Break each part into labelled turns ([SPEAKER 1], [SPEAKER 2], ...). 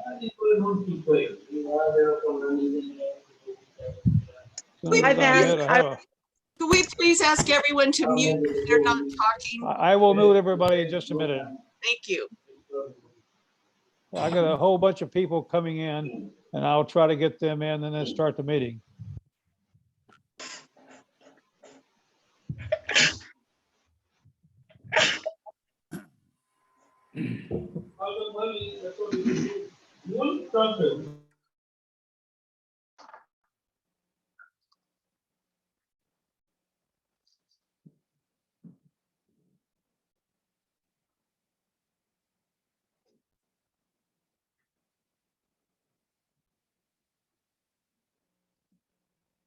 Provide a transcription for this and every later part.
[SPEAKER 1] Hi, Vann. Could we please ask everyone to mute if they're not talking?
[SPEAKER 2] I will mute everybody in just a minute.
[SPEAKER 1] Thank you.
[SPEAKER 2] I got a whole bunch of people coming in, and I'll try to get them in and then start the meeting.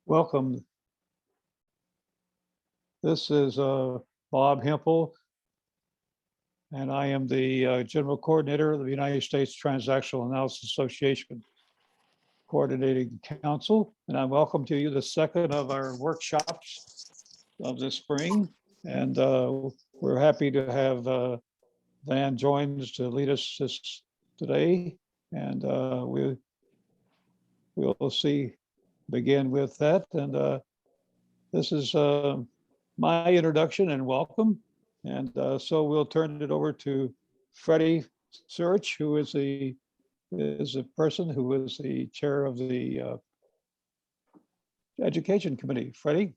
[SPEAKER 2] Welcome. This is Bob Hempel, and I am the General Coordinator of the United States Transactional Analysis Association Coordinating Council, and I welcome to you the second of our workshops of this spring, and we're happy to have Vann joins to lead us today, and we'll begin with that. And this is my introduction and welcome. And so we'll turn it over to Freddie Search, who is a person who is the chair of the Education Committee. Freddie.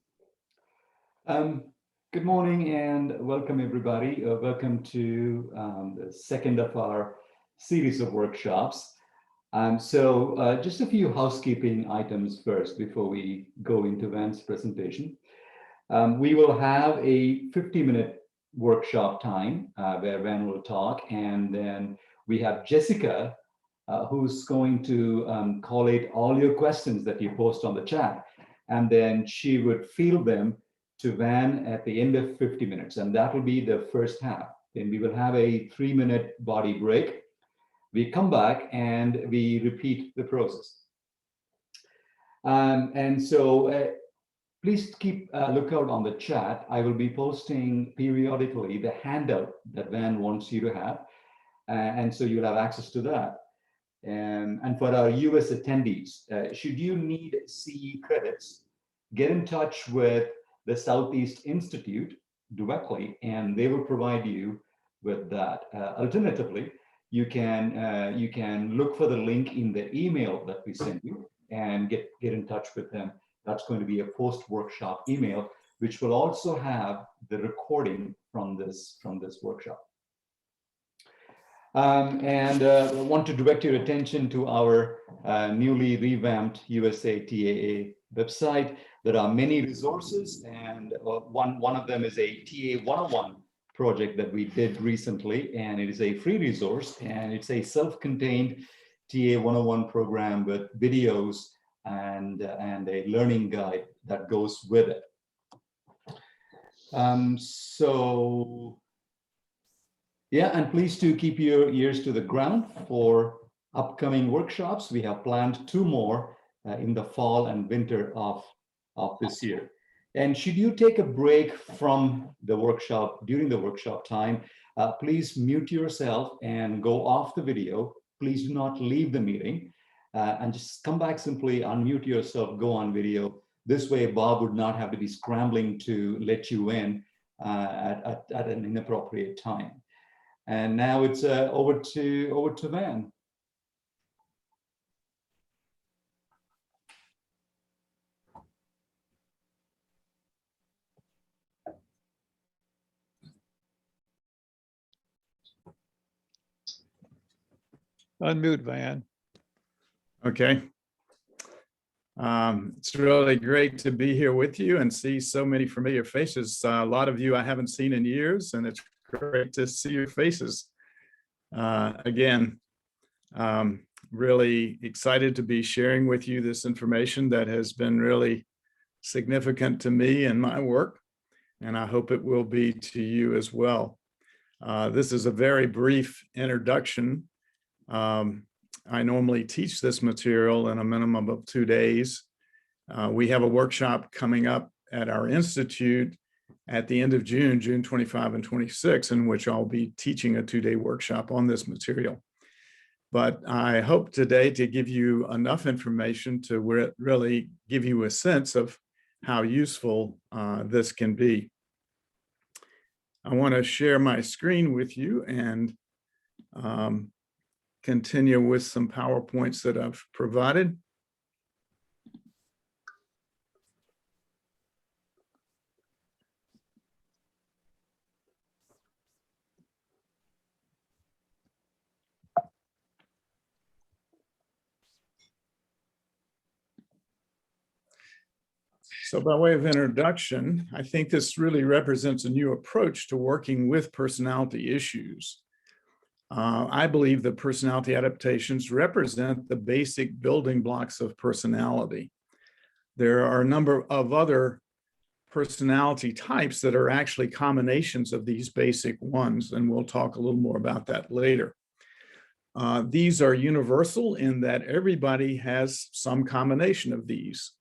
[SPEAKER 3] Good morning and welcome everybody. Welcome to the second of our series of workshops. So just a few housekeeping items first before we go into Vann's presentation. We will have a 50-minute workshop time where Vann will talk, and then we have Jessica who's going to collate all your questions that you post on the chat, and then she would field them to Vann at the end of 50 minutes, and that will be the first half. Then we will have a 3-minute body break. We come back and we repeat the process. And so please keep a lookout on the chat. I will be posting periodically the handout that Vann wants you to have. And so you'll have access to that. And for our US attendees, should you need CE credits, get in touch with the Southeast Institute directly, and they will provide you with that. Alternatively, you can look for the link in the email that we send you and get in touch with them. That's going to be a post-workshop email, which will also have the recording from this workshop. And I want to direct your attention to our newly revamped USA TAA website. There are many resources, and one of them is a TA 101 project that we did recently, and it is a free resource, and it's a self-contained TA 101 program with videos and a learning guide that goes with it. So yeah, and please do keep your ears to the ground for upcoming workshops. We have planned 2 more in the fall and winter of this year. And should you take a break from the workshop during the workshop time, please mute yourself and go off the video. Please do not leave the meeting and just come back, simply unmute yourself, go on video. This way, Bob would not have to be scrambling to let you in at an inappropriate time. And now it's over to Vann.
[SPEAKER 2] Unmute, Vann.
[SPEAKER 4] Okay. It's really great to be here with you and see so many familiar faces. A lot of you I haven't seen in years, and it's great to see your faces. Again, really excited to be sharing with you this information that has been really significant to me and my work, and I hope it will be to you as well. This is a very brief introduction. I normally teach this material in a minimum of 2 days. We have a workshop coming up at our institute at the end of June, June 25 and 26, in which I'll be teaching a 2-day workshop on this material. But I hope today to give you enough information to really give you a sense of how useful this can be. I want to share my screen with you and continue with some PowerPoints that I've provided. So by way of introduction, I think this really represents a new approach to working with personality issues. I believe that personality adaptations represent the basic building blocks of personality. There are a number of other personality types that are actually combinations of these basic ones, and we'll talk a little more about that later. These are universal in that everybody has some combination of these.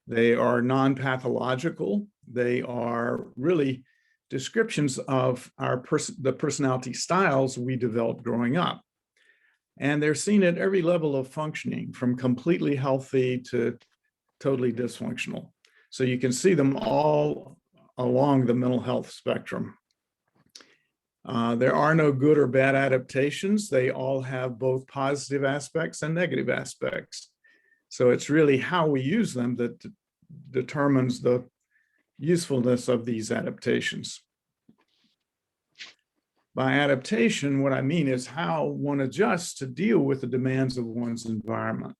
[SPEAKER 4] They are non-pathological. They are really descriptions of the personality styles we developed growing up. And they're seen at every level of functioning, from completely healthy to totally dysfunctional. So you can see them all along the mental health spectrum. There are no good or bad adaptations. They all have both positive aspects and negative aspects. So it's really how we use them that determines the usefulness of these adaptations. By adaptation, what I mean is how one adjusts to deal with the demands of one's environment.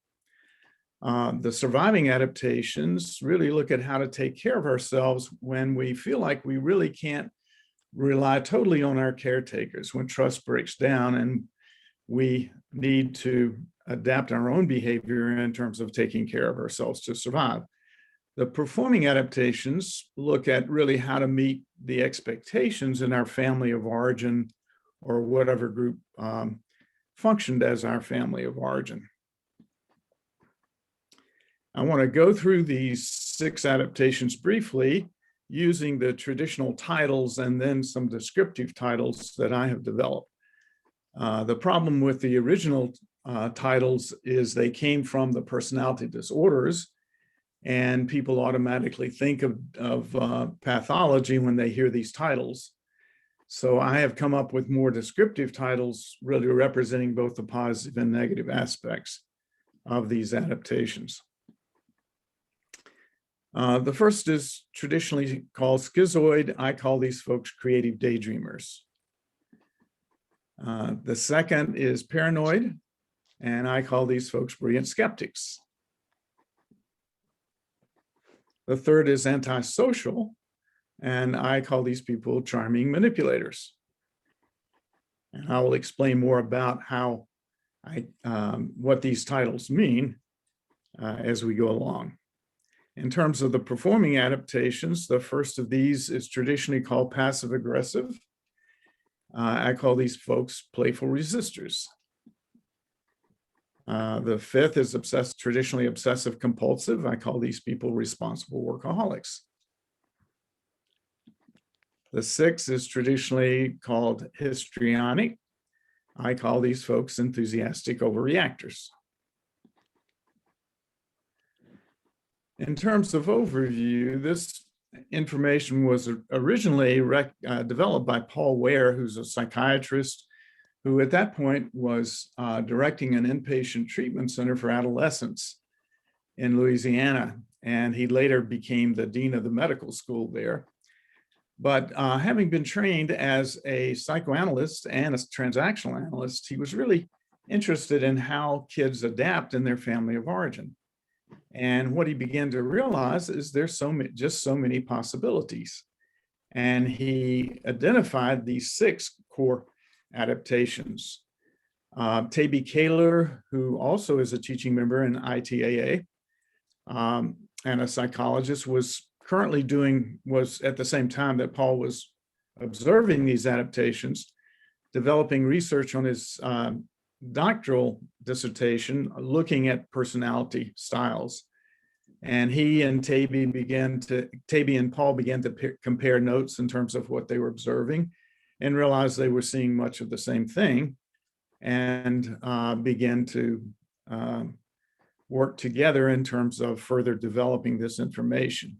[SPEAKER 4] The surviving adaptations really look at how to take care of ourselves when we feel like we really can't rely totally on our caretakers, when trust breaks down and we need to adapt our own behavior in terms of taking care of ourselves to survive. The performing adaptations look at really how to meet the expectations in our family of origin or whatever group functioned as our family of origin. I want to go through these 6 adaptations briefly using the traditional titles and then some descriptive titles that I have developed. The problem with the original titles is they came from the personality disorders, and people automatically think of pathology when they hear these titles. So I have come up with more descriptive titles, really representing both the positive and negative aspects of these adaptations. The first is traditionally called Schizoid. I call these folks creative daydreamers. The second is Paranoid, and I call these folks brilliant skeptics. The third is Antisocial, and I call these people charming manipulators. And I will explain more about how what these titles mean as we go along. In terms of the performing adaptations, the first of these is traditionally called passive aggressive. I call these folks playful resistors. The fifth is traditionally obsessive compulsive. I call these people responsible workaholics. The sixth is traditionally called histrionic. I call these folks enthusiastic overreactors. In terms of overview, this information was originally developed by Paul Ware, who's a psychiatrist who at that point was directing an inpatient treatment center for adolescents in Louisiana. And he later became the dean of the medical school there. But having been trained as a psychoanalyst and a transactional analyst, he was really interested in how kids adapt in their family of origin. And what he began to realize is there's just so many possibilities. And he identified these 6 core adaptations. Taby Kaler, who also is a teaching member in ITAA and a psychologist, was at the same time that Paul was observing these adaptations, developing research on his doctoral dissertation looking at personality styles. And he and Taby and Paul began to compare notes in terms of what they were observing and realized they were seeing much of the same thing. and begin to work together in terms of further developing this information.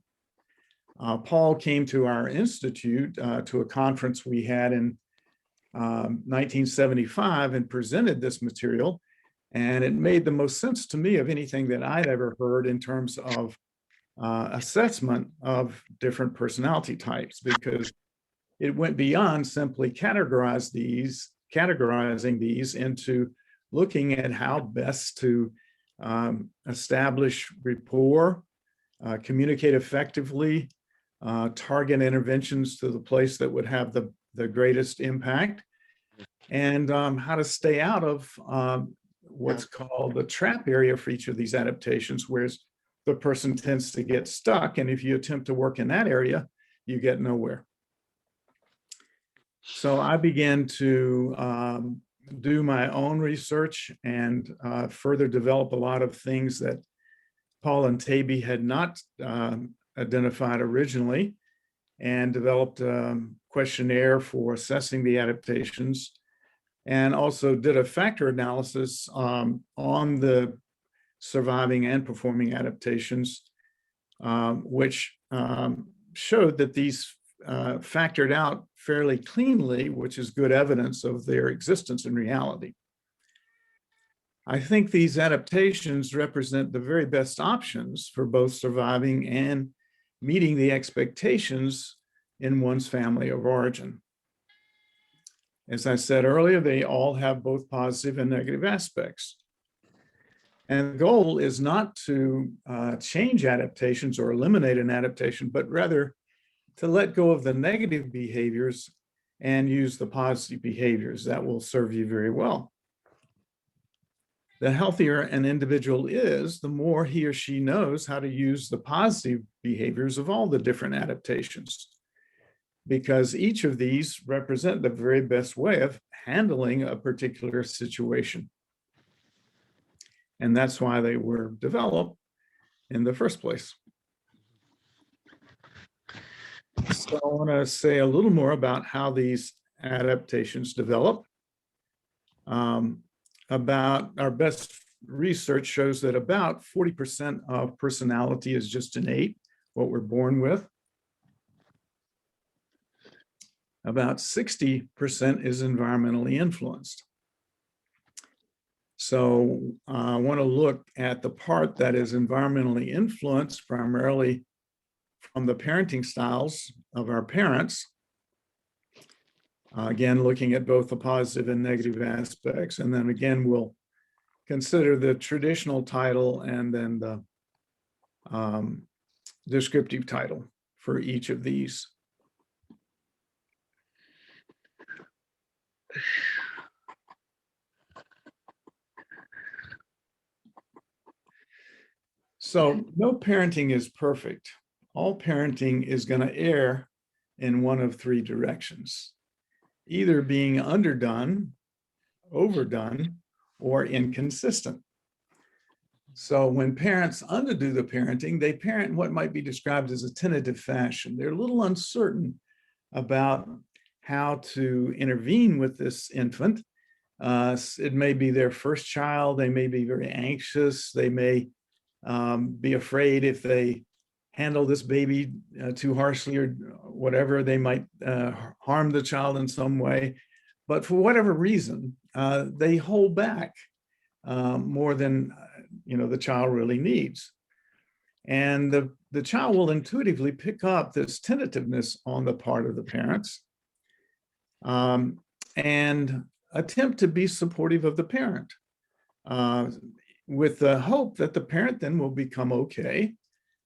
[SPEAKER 4] Paul came to our institute to a conference we had in 1975 and presented this material, and it made the most sense to me of anything that I'd ever heard in terms of assessment of different personality types, because it went beyond simply categorizing these into looking at how best to establish rapport, communicate effectively, target interventions to the place that would have the greatest impact, and how to stay out of what's called the trap area for each of these adaptations, whereas the person tends to get stuck. And if you attempt to work in that area, you get nowhere. So I began to do my own research and further develop a lot of things that Paul and Taby had not identified originally, and developed a questionnaire for assessing the adaptations, and also did a factor analysis on the surviving and performing adaptations, which showed that these factored out fairly cleanly, which is good evidence of their existence in reality. I think these adaptations represent the very best options for both surviving and meeting the expectations in one's family of origin. As I said earlier, they all have both positive and negative aspects. And the goal is not to change adaptations or eliminate an adaptation, but rather to let go of the negative behaviors and use the positive behaviors. That will serve you very well. The healthier an individual is, the more he or she knows how to use the positive behaviors of all the different adaptations, because each of these represent the very best way of handling a particular situation. And that's why they were developed in the first place. So I want to say a little more about how these adaptations develop. About our best research shows that about 40% of personality is just innate, what we're born with. About 60% is environmentally influenced. So I want to look at the part that is environmentally influenced, primarily from the parenting styles of our parents. Again, looking at both the positive and negative aspects. And then again, we'll consider the traditional title and then the descriptive title for each of these. So no parenting is perfect. All parenting is going to err in one of three directions: either being underdone, overdone, or inconsistent. So when parents underdo the parenting, they parent in what might be described as a tentative fashion. They're a little uncertain about how to intervene with this infant. It may be their first child. They may be very anxious. They may be afraid if they handle this baby too harshly or whatever, they might harm the child in some way. But for whatever reason, they hold back more than the child really needs. And the child will intuitively pick up this tentativeness on the part of the parents and attempt to be supportive of the parent with the hope that the parent then will become okay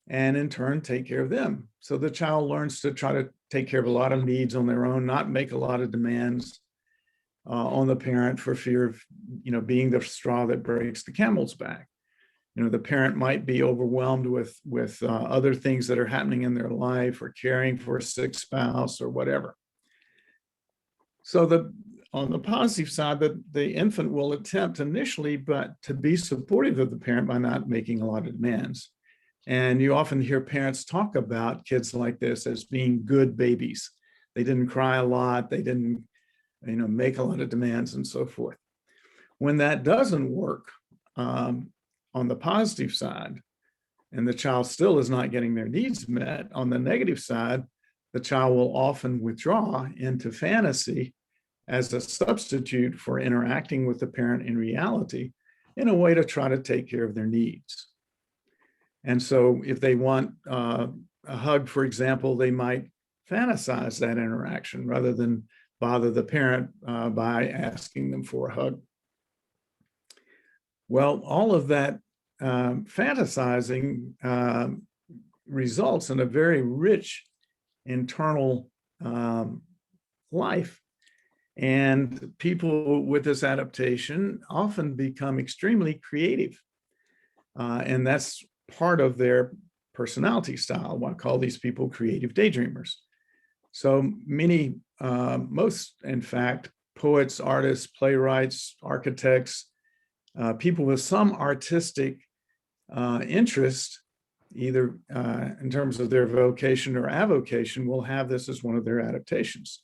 [SPEAKER 4] and in turn take care of them. So the child learns to try to take care of a lot of needs on their own, not make a lot of demands on the parent for fear of being the straw that breaks the camel's back. The parent might be overwhelmed with other things that are happening in their life, or caring for a sick spouse or whatever. So on the positive side, the infant will attempt initially, but to be supportive of the parent by not making a lot of demands. And you often hear parents talk about kids like this as being good babies. They didn't cry a lot. They didn't, make a lot of demands and so forth. When that doesn't work on the positive side, and the child still is not getting their needs met, on the negative side, the child will often withdraw into fantasy as a substitute for interacting with the parent in reality in a way to try to take care of their needs. And so if they want a hug, for example, they might fantasize that interaction rather than bother the parent by asking them for a hug. Well, all of that fantasizing results in a very rich internal life. And people with this adaptation often become extremely creative. And that's part of their personality style. I call these people creative daydreamers. So many, most, in fact, poets, artists, playwrights, architects, people with some artistic interest, either in terms of their vocation or avocation, will have this as one of their adaptations.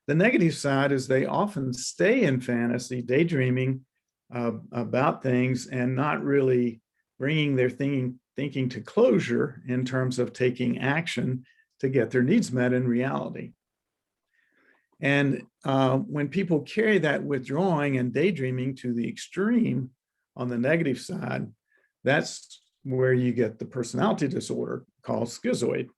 [SPEAKER 4] The negative side is they often stay in fantasy, daydreaming about things and not really bringing their thinking to closure in terms of taking action to get their needs met in reality. And when people carry that withdrawing and daydreaming to the extreme on the negative side, that's where you get the personality disorder called Schizoid,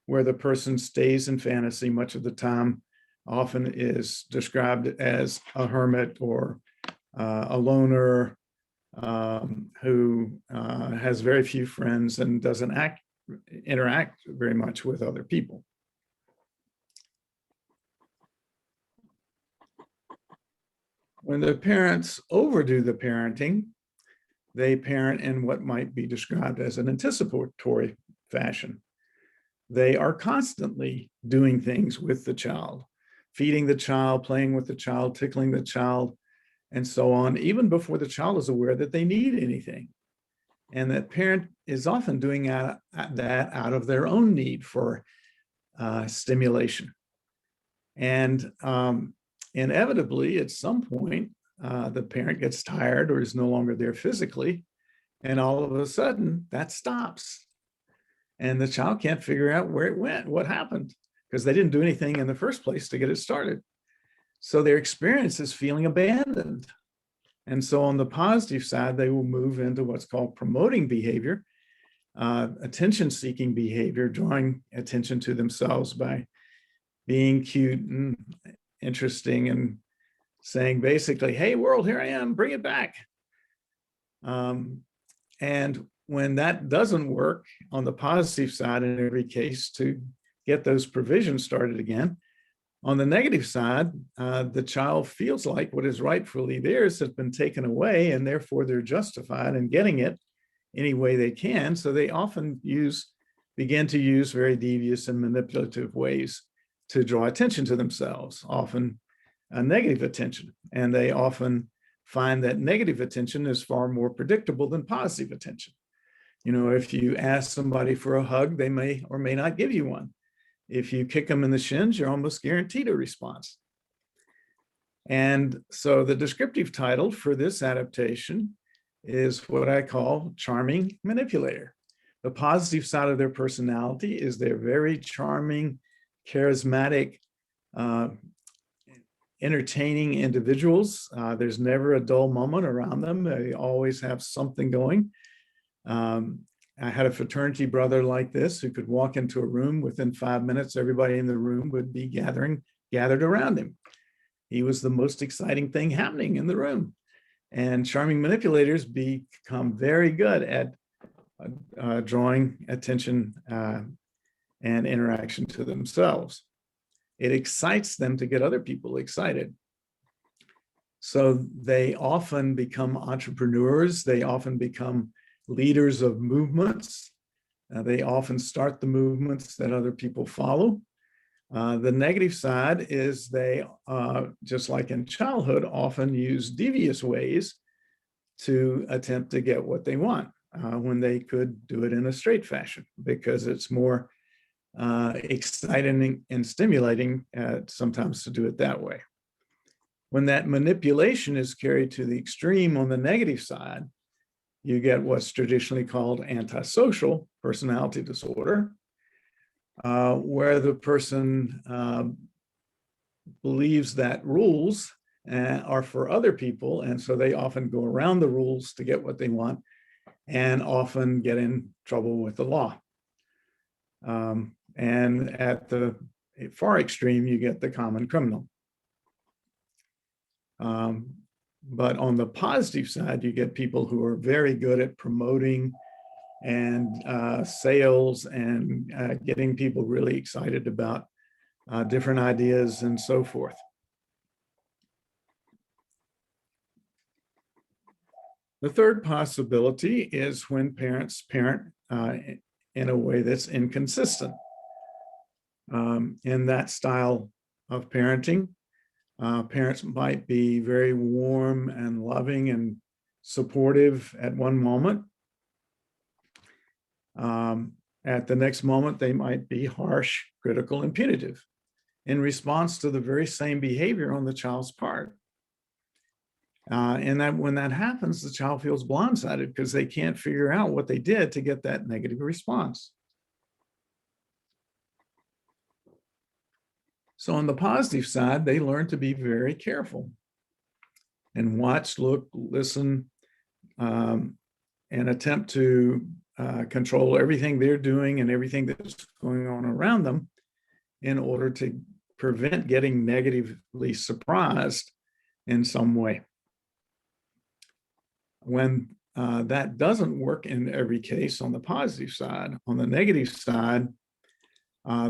[SPEAKER 4] where the person stays in fantasy much of the time, often is described as a hermit or a loner who has very few friends and doesn't interact very much with other people. When the parents overdo the parenting, they parent in what might be described as an anticipatory fashion. They are constantly doing things with the child, feeding the child, playing with the child, tickling the child, and so on, even before the child is aware that they need anything. And that parent is often doing that out of their own need for stimulation. And inevitably, at some point, the parent gets tired or is no longer there physically, and all of a sudden that stops. And the child can't figure out where it went, what happened, because they didn't do anything in the first place to get it started. So their experience is feeling abandoned. And so on the positive side, they will move into what's called promoting behavior, attention-seeking behavior, drawing attention to themselves by being cute and interesting and saying basically, hey world, here I am, bring it back. And when that doesn't work on the positive side in every case to get those provisions started again, on the negative side, the child feels like what is rightfully theirs has been taken away, and therefore they're justified in getting it any way they can. So they often begin to use very devious and manipulative ways to draw attention to themselves, often a negative attention. And they often find that negative attention is far more predictable than positive attention. You know, if you ask somebody for a hug, they may or may not give you one. If you kick them in the shins, you're almost guaranteed a response. And so the descriptive title for this adaptation is what I call Charming Manipulator. The positive side of their personality is they're very charming, charismatic, entertaining individuals. There's never a dull moment around them. They always have something going. I had a fraternity brother like this who could walk into a room within 5 minutes, everybody in the room would be gathered around him. He was the most exciting thing happening in the room. And charming manipulators become very good at drawing attention and interaction to themselves. It excites them to get other people excited. So they often become entrepreneurs. They often become leaders of movements. They often start the movements that other people follow. The negative side is they, just like in childhood, often use devious ways to attempt to get what they want when they could do it in a straight fashion, because it's more exciting and stimulating sometimes to do it that way. When that manipulation is carried to the extreme on the negative side, you get what's traditionally called antisocial personality disorder, where the person believes that rules are for other people, and so they often go around the rules to get what they want and often get in trouble with the law. And at the far extreme, you get the common criminal. But on the positive side, you get people who are very good at promoting and sales and getting people really excited about different ideas and so forth. The third possibility is when parents parent in a way that's inconsistent. In that style of parenting, parents might be very warm and loving and supportive at one moment. At the next moment, they might be harsh, critical, and punitive in response to the very same behavior on the child's part. And that when that happens, the child feels blindsided because they can't figure out what they did to get that negative response. So on the positive side, they learn to be very careful and watch, look, listen, and attempt to control everything they're doing and everything that's going on around them in order to prevent getting negatively surprised in some way. When that doesn't work in every case on the positive side, on the negative side,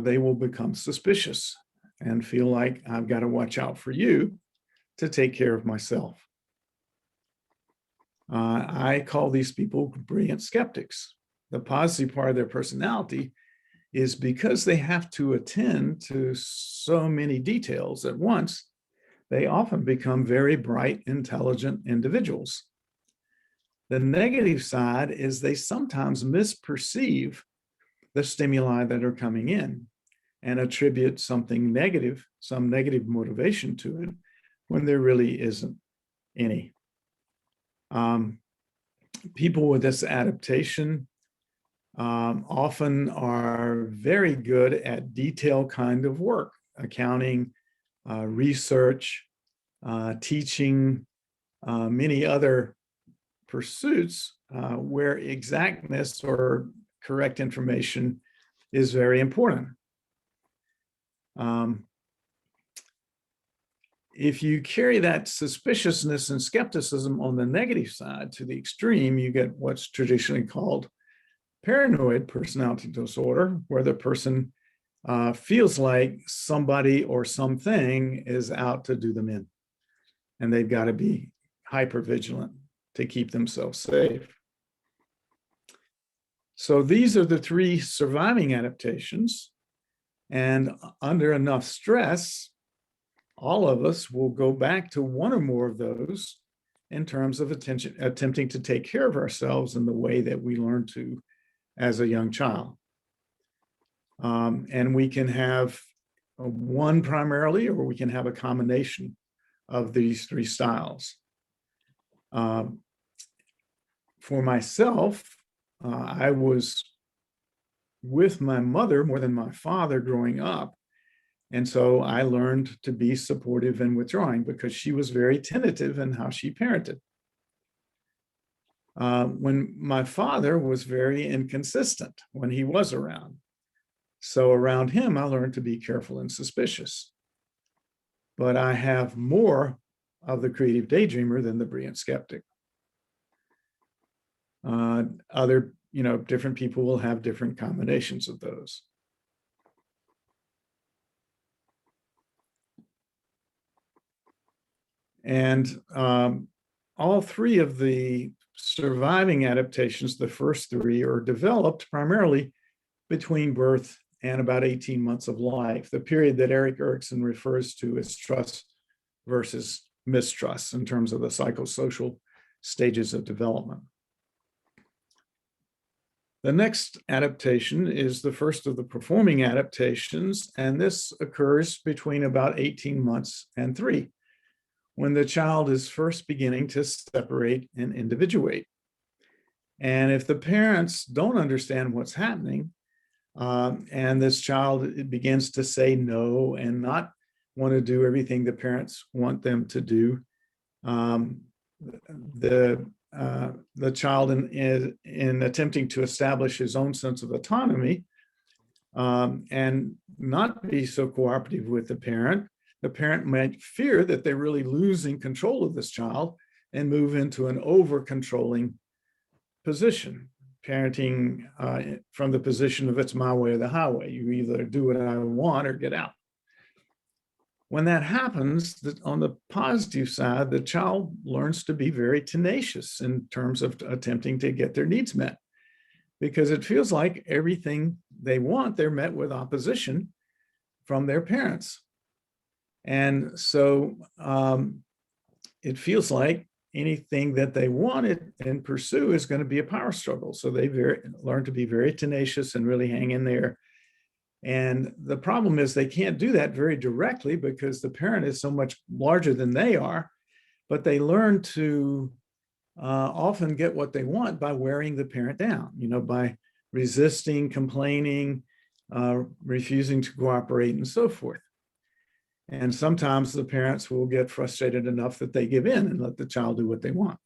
[SPEAKER 4] they will become suspicious and feel like I've got to watch out for you to take care of myself. I call these people brilliant skeptics. The positive part of their personality is because they have to attend to so many details at once, they often become very bright, intelligent individuals. The negative side is they sometimes misperceive the stimuli that are coming in and attribute something negative, some negative motivation to it when there really isn't any. People with this adaptation often are very good at detail kind of work, accounting, research, teaching, many other pursuits where exactness or correct information is very important. If you carry that suspiciousness and skepticism on the negative side to the extreme, you get what's traditionally called paranoid personality disorder, where the person feels like somebody or something is out to do them in, and they've got to be hypervigilant to keep themselves safe. So these are the three surviving adaptations, and under enough stress, all of us will go back to one or more of those in terms of attempting to take care of ourselves in the way that we learned to as a young child. And we can have one primarily, or we can have a combination of these three styles. For myself, I was with my mother more than my father growing up. And so I learned to be supportive and withdrawing because she was very tentative in how she parented. When my father was very inconsistent when he was around. So around him, I learned to be careful and suspicious. But I have more of the creative daydreamer than the brilliant skeptic. Different people will have different combinations of those. And all three of the surviving adaptations, the first three, are developed primarily between birth and about 18 months of life, the period that Erik Erikson refers to as trust versus mistrust in terms of the psychosocial stages of development. The next adaptation is the first of the performing adaptations, and this occurs between about 18 months and 3, when the child is first beginning to separate and individuate. And if the parents don't understand what's happening, and this child begins to say no and not want to do everything the parents want them to do, the child in attempting to establish his own sense of autonomy and not be so cooperative with the parent might fear that they're really losing control of this child and move into an over-controlling position, parenting from the position of it's my way or the highway. You either do what I want or get out. When that happens, on the positive side, the child learns to be very tenacious in terms of attempting to get their needs met, because it feels like everything they want, they're met with opposition from their parents. And so it feels like anything that they wanted and pursue is going to be a power struggle. So they learn to be very tenacious and really hang in there. And the problem is they can't do that very directly because the parent is so much larger than they are, but they learn to often get what they want by wearing the parent down, by resisting, complaining, refusing to cooperate, and so forth. And sometimes the parents will get frustrated enough that they give in and let the child do what they want.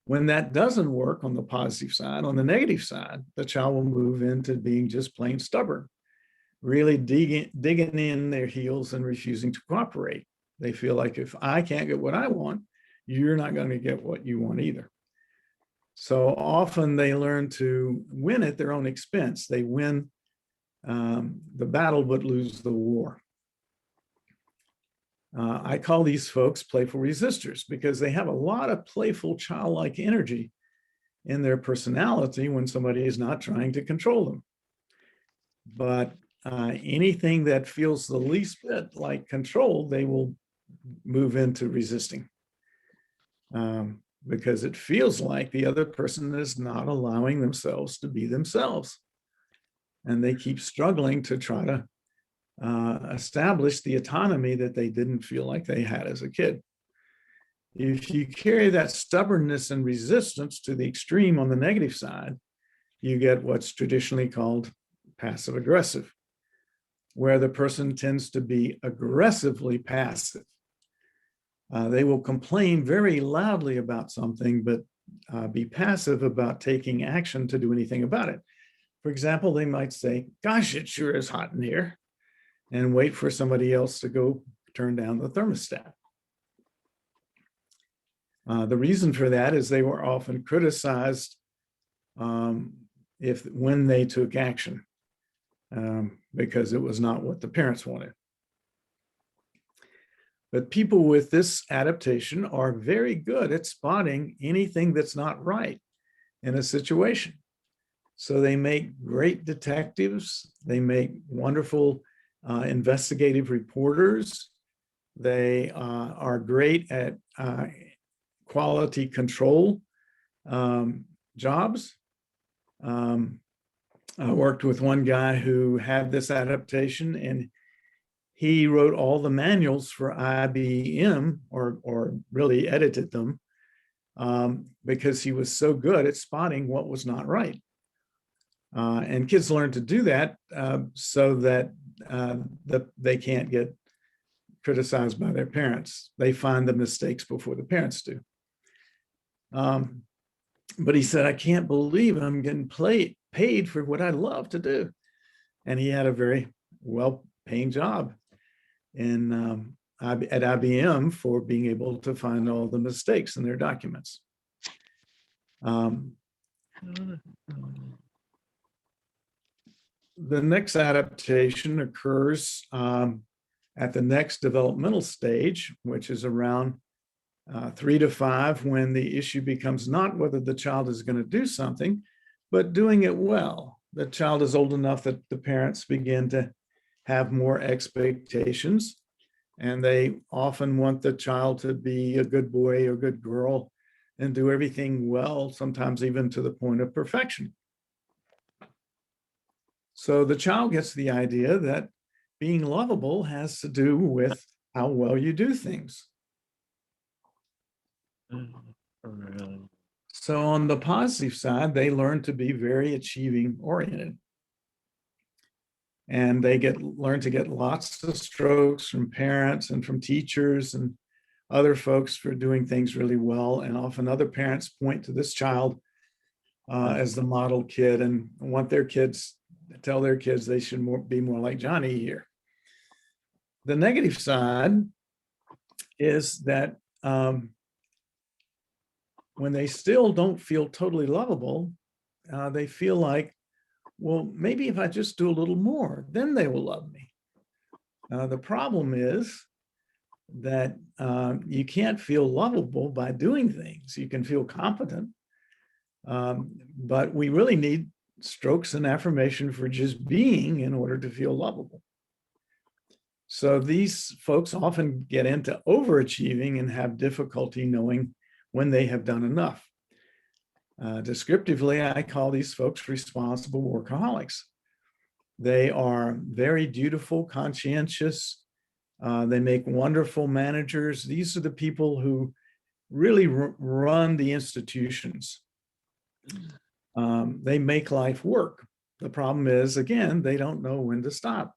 [SPEAKER 4] When that doesn't work on the positive side, on the negative side, the child will move into being just plain stubborn, really digging in their heels and refusing to cooperate. They feel like if I can't get what I want, you're not going to get what you want either. So often they learn to win at their own expense. They win the battle but lose the war. I call these folks playful resistors because they have a lot of playful childlike energy in their personality when somebody is not trying to control them. But anything that feels the least bit like control, they will move into resisting because it feels like the other person is not allowing themselves to be themselves. And they keep struggling to try to establish the autonomy that they didn't feel like they had as a kid. If you carry that stubbornness and resistance to the extreme on the negative side, you get what's traditionally called passive aggressive, where the person tends to be aggressively passive. They will complain very loudly about something, but be passive about taking action to do anything about it. For example, they might say, "Gosh, it sure is hot in here," and wait for somebody else to go turn down the thermostat. The reason for that is they were often criticized when they took action because it was not what the parents wanted. But people with this adaptation are very good at spotting anything that's not right in a situation. So they make great detectives. They make wonderful investigative reporters. They are great at quality control jobs. I worked with one guy who had this adaptation, and he wrote all the manuals for IBM, or really edited them, because he was so good at spotting what was not right. And kids learn to do that so that they can't get criticized by their parents. They find the mistakes before the parents do. But he said, "I can't believe I'm getting paid for what I love to do." And he had a very well-paying job at IBM for being able to find all the mistakes in their documents. The next adaptation occurs at the next developmental stage, which is around 3 to 5, when the issue becomes not whether the child is going to do something, but doing it well. The child is old enough that the parents begin to have more expectations, and they often want the child to be a good boy or good girl and do everything well, sometimes even to the point of perfection. So the child gets the idea that being lovable has to do with how well you do things. So on the positive side, they learn to be very achieving oriented. And they learn to get lots of strokes from parents and from teachers and other folks for doing things really well. And often other parents point to this child as the model kid and want their kids, tell their kids they should be more like Johnny here. The negative side is that when they still don't feel totally lovable, they feel like, well, maybe if I just do a little more, then they will love me. The problem is that you can't feel lovable by doing things. You can feel competent, but we really need strokes and affirmation for just being in order to feel lovable. So these folks often get into overachieving and have difficulty knowing when they have done enough. Descriptively, I call these folks responsible workaholics. They are very dutiful, conscientious. They make wonderful managers. These are the people who really run the institutions. They make life work. The problem is, again, they don't know when to stop.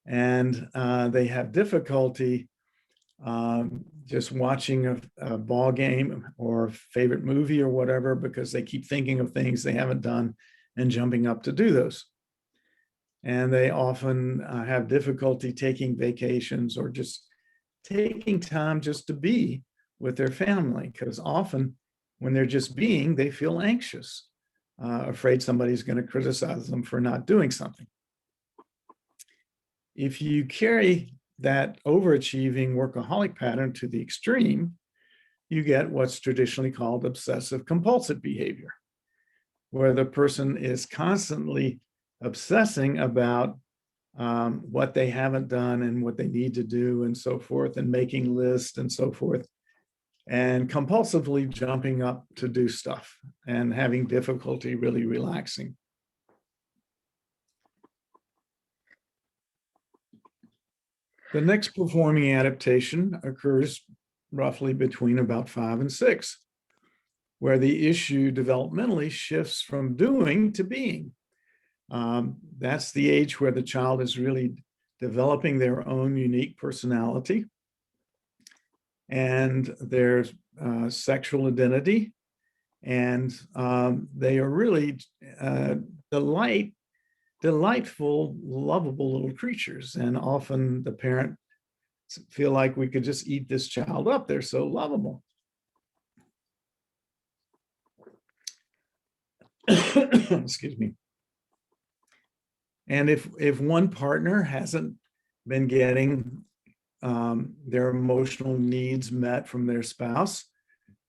[SPEAKER 4] And they have difficulty just watching a ball game or favorite movie or whatever, because they keep thinking of things they haven't done and jumping up to do those. And they often have difficulty taking vacations or just taking time just to be with their family, because often when they're just being, they feel anxious, afraid somebody's going to criticize them for not doing something. If you carry that overachieving workaholic pattern to the extreme, you get what's traditionally called obsessive compulsive behavior, where the person is constantly obsessing about what they haven't done and what they need to do and so forth, and making lists and so forth, and compulsively jumping up to do stuff and having difficulty really relaxing. The next performing adaptation occurs roughly between about 5 and 6, where the issue developmentally shifts from doing to being. That's the age where the child is really developing their own unique personality and their sexual identity. And they are really delightful, lovable little creatures. And often the parents feel like we could just eat this child up. They're so lovable. Excuse me. And if one partner hasn't been getting their emotional needs met from their spouse,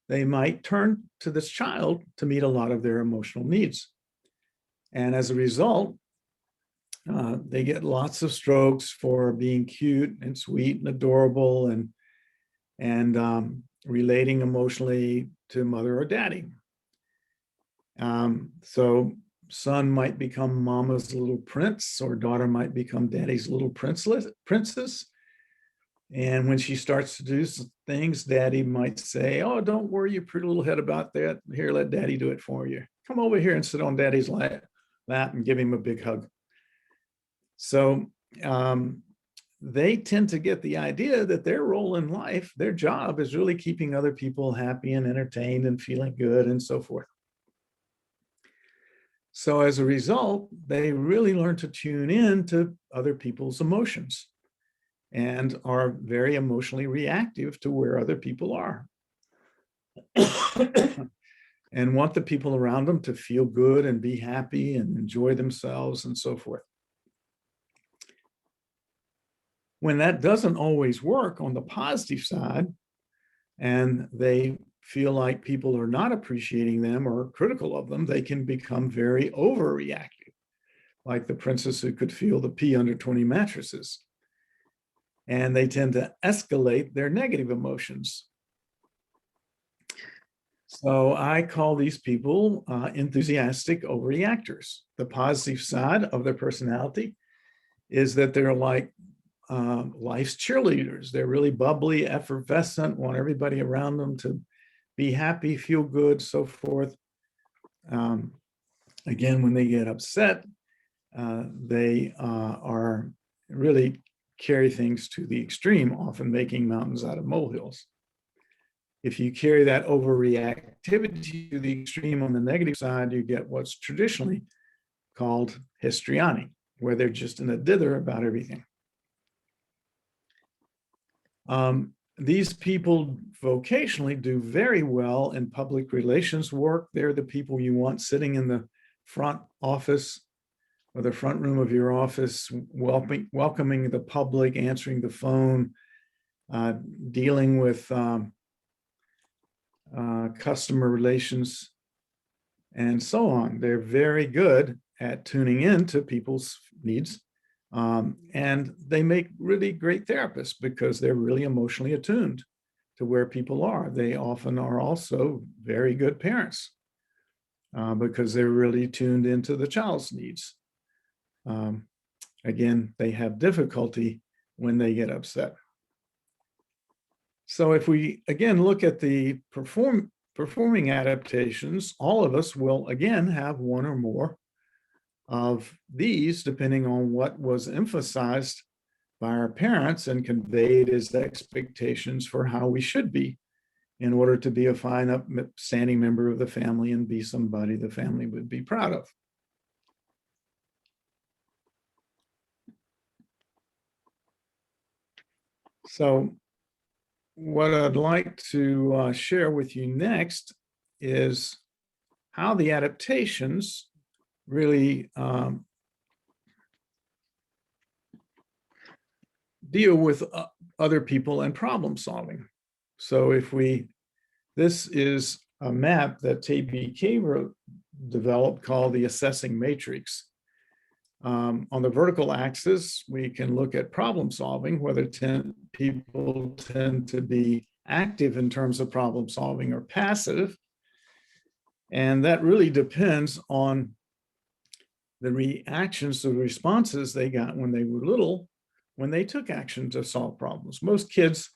[SPEAKER 4] they might turn to this child to meet a lot of their emotional needs. And as a result, they get lots of strokes for being cute and sweet and adorable and relating emotionally to mother or daddy. So son might become mama's little prince, or daughter might become daddy's little princess. And when she starts to do some things, daddy might say, "Oh, don't worry your pretty little head about that. Here, let daddy do it for you. Come over here and sit on daddy's lap and give him a big hug." So they tend to get the idea that their role in life, their job, is really keeping other people happy and entertained and feeling good and so forth. So as a result, they really learn to tune in to other people's emotions and are very emotionally reactive to where other people are and want the people around them to feel good and be happy and enjoy themselves and so forth. When that doesn't always work on the positive side, and they feel like people are not appreciating them or critical of them, they can become very overreactive, like the princess who could feel the pee under 20 mattresses. And they tend to escalate their negative emotions. So I call these people enthusiastic overreactors. The positive side of their personality is that they're like life's cheerleaders. They're really bubbly, effervescent, want everybody around them to be happy, feel good, so forth. Again, when they get upset, they are really carry things to the extreme, often making mountains out of molehills. If you carry that overreactivity to the extreme on the negative side, you get what's traditionally called histrionic, where they're just in a dither about everything. These people vocationally do very well in public relations work. They're the people you want sitting in the front office or the front room of your office, welcoming the public, answering the phone, dealing with customer relations, and so on. They're very good at tuning in to people's needs. And they make really great therapists because they're really emotionally attuned to where people are. They often are also very good parents because they're really tuned into the child's needs. Again, they have difficulty when they get upset. So if we, again, look at the performing adaptations, all of us will, again, have one or more of these, depending on what was emphasized by our parents and conveyed as expectations for how we should be in order to be a fine, upstanding member of the family and be somebody the family would be proud of. So what I'd like to share with you next is how the adaptations really deal with other people and problem solving. So this is a map that TBK developed called the assessing matrix. On the vertical axis, we can look at problem solving, whether people tend to be active in terms of problem solving or passive. And that really depends on the reactions, the responses they got when they were little, when they took action to solve problems. Most kids,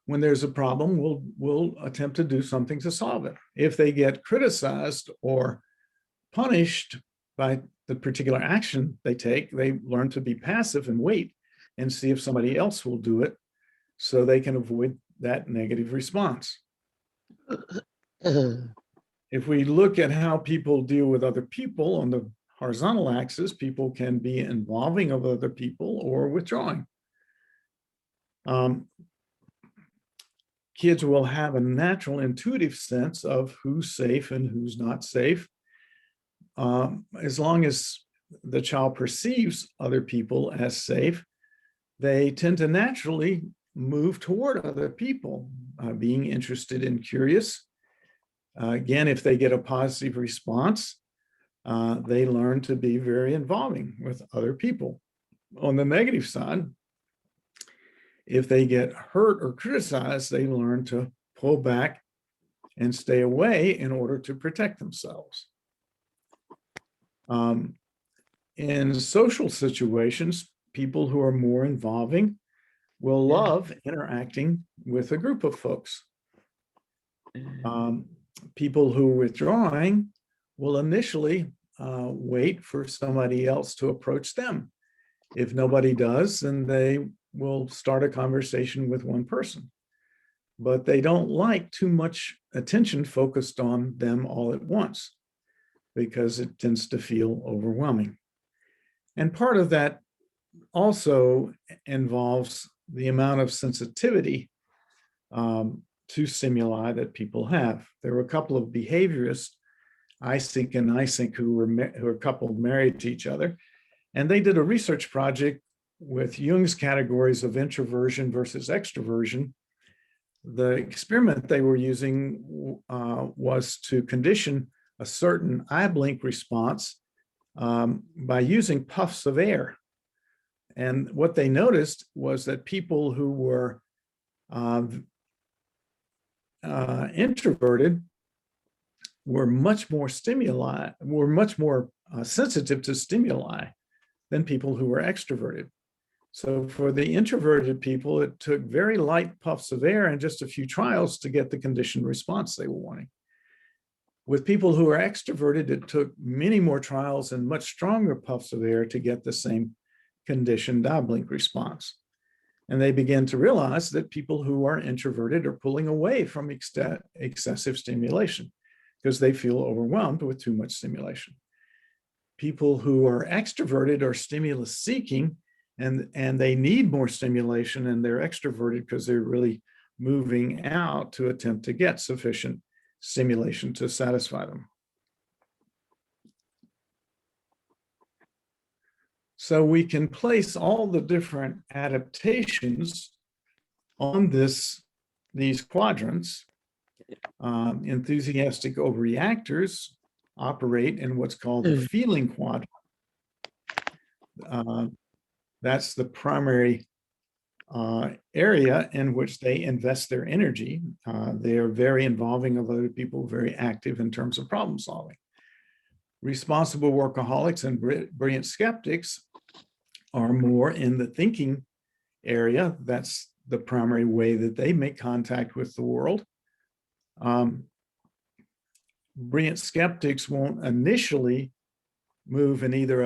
[SPEAKER 4] when there's a problem, will attempt to do something to solve it. If they get criticized or punished by the particular action they take, they learn to be passive and wait and see if somebody else will do it so they can avoid that negative response. If we look at how people deal with other people on the horizontal axis, people can be involving of other people or withdrawing. Kids will have a natural intuitive sense of who's safe and who's not safe. As long as the child perceives other people as safe, they tend to naturally move toward other people, being interested and curious. Again, if they get a positive response, they learn to be very involving with other people. On the negative side, if they get hurt or criticized, they learn to pull back and stay away in order to protect themselves. In social situations, people who are more involving will love interacting with a group of folks. People who are withdrawing will initially wait for somebody else to approach them. If nobody does, then they will start a conversation with one person. But they don't like too much attention focused on them all at once because it tends to feel overwhelming. And part of that also involves the amount of sensitivity to stimuli that people have. There were a couple of behaviorists, Eysenck and Eysenck, who were a couple married to each other, and they did a research project with Jung's categories of introversion versus extroversion. The experiment they were using was to condition a certain eye blink response by using puffs of air. And what they noticed was that people who were introverted were much more sensitive to stimuli than people who were extroverted. So for the introverted people, it took very light puffs of air and just a few trials to get the conditioned response they were wanting. With people who are extroverted, it took many more trials and much stronger puffs of air to get the same conditioned downblink response. And they began to realize that people who are introverted are pulling away from excessive stimulation because they feel overwhelmed with too much stimulation. People who are extroverted are stimulus seeking, and they need more stimulation, and they're extroverted because they're really moving out to attempt to get sufficient stimulation to satisfy them. So we can place all the different adaptations on these quadrants. Enthusiastic overreactors operate in what's called the feeling quadrant. That's the primary area in which they invest their energy. They are very involving of other people, very active in terms of problem solving. Responsible workaholics and brilliant skeptics are more in the thinking area. That's the primary way that they make contact with the world. Brilliant skeptics won't initially move in either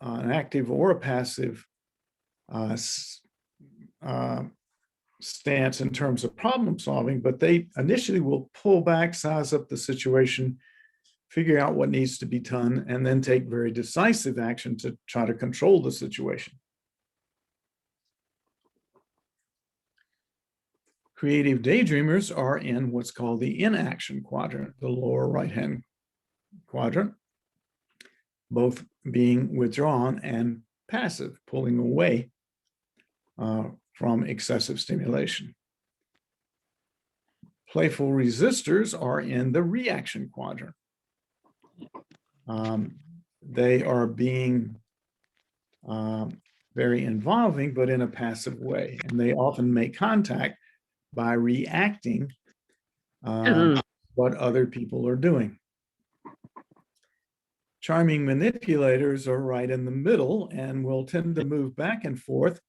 [SPEAKER 4] an active or a passive stance in terms of problem solving, but they initially will pull back, size up the situation, figure out what needs to be done, and then take very decisive action to try to control the situation. Creative daydreamers are in what's called the inaction quadrant, the lower right-hand quadrant, both being withdrawn and passive, pulling away from excessive stimulation. Playful resistors are in the reaction quadrant. They are being very involving, but in a passive way, and they often make contact by reacting what other people are doing. Charming manipulators are right in the middle and will tend to move back and forth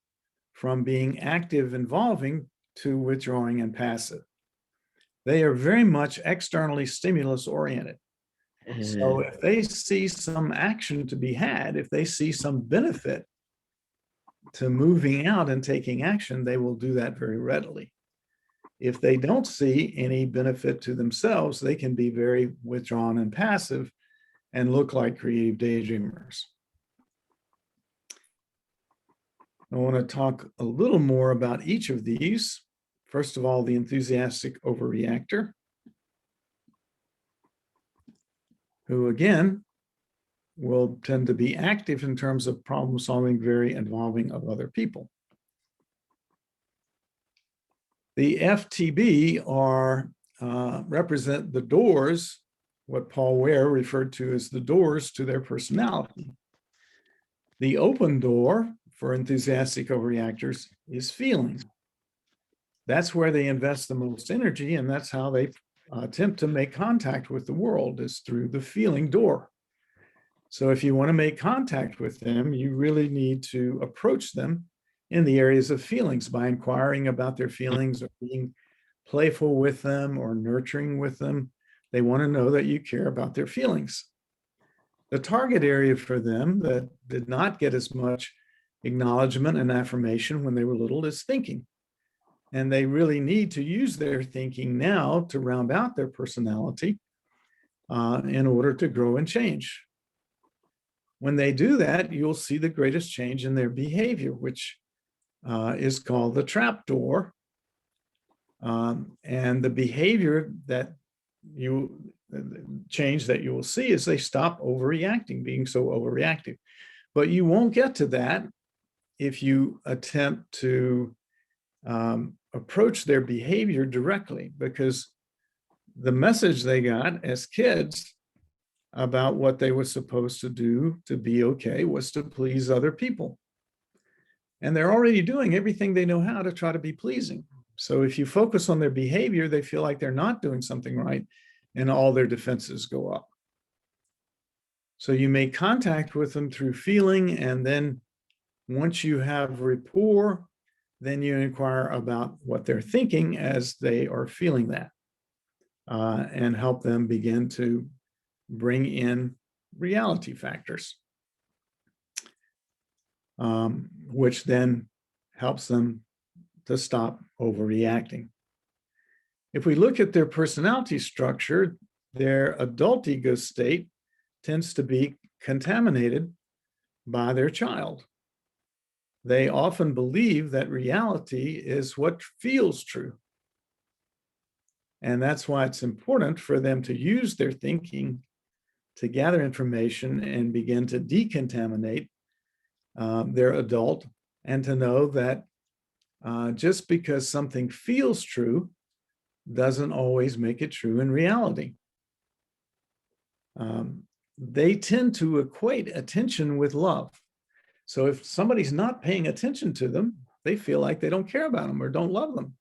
[SPEAKER 4] from being active, involving, to withdrawing and passive. They are very much externally stimulus oriented. So if they see some action to be had, if they see some benefit to moving out and taking action, they will do that very readily. If they don't see any benefit to themselves, they can be very withdrawn and passive and look like creative daydreamers. I want to talk a little more about each of these. First of all, the enthusiastic overreactor, who again will tend to be active in terms of problem solving, very involving of other people. The FTB represent the doors, what Paul Ware referred to as the doors to their personality. The open door for enthusiastic overreactors is feeling. That's where they invest the most energy, and that's how they attempt to make contact with the world, is through the feeling door. So if you want to make contact with them, you really need to approach them in the areas of feelings by inquiring about their feelings or being playful with them or nurturing with them. They want to know that you care about their feelings. The target area for them that did not get as much acknowledgement and affirmation when they were little is thinking. And they really need to use their thinking now to round out their personality in order to grow and change. When they do that, you'll see the greatest change in their behavior, which is called the trap door. And the behavior that change that you will see is they stop overreacting, being so overreactive. But you won't get to that if you attempt to approach their behavior directly, because the message they got as kids about what they were supposed to do to be okay was to please other people. And they're already doing everything they know how to try to be pleasing. So if you focus on their behavior, they feel like they're not doing something right, and all their defenses go up. So you make contact with them through feeling, and then Once you have rapport, then you inquire about what they're thinking as they are feeling that, and help them begin to bring in reality factors, which then helps them to stop overreacting. If we look at their personality structure, their adult ego state tends to be contaminated by their child. They often believe that reality is what feels true. And that's why it's important for them to use their thinking to gather information and begin to decontaminate their adult, and to know that just because something feels true doesn't always make it true in reality. They tend to equate attention with love. So if somebody's not paying attention to them, they feel like they don't care about them or don't love them.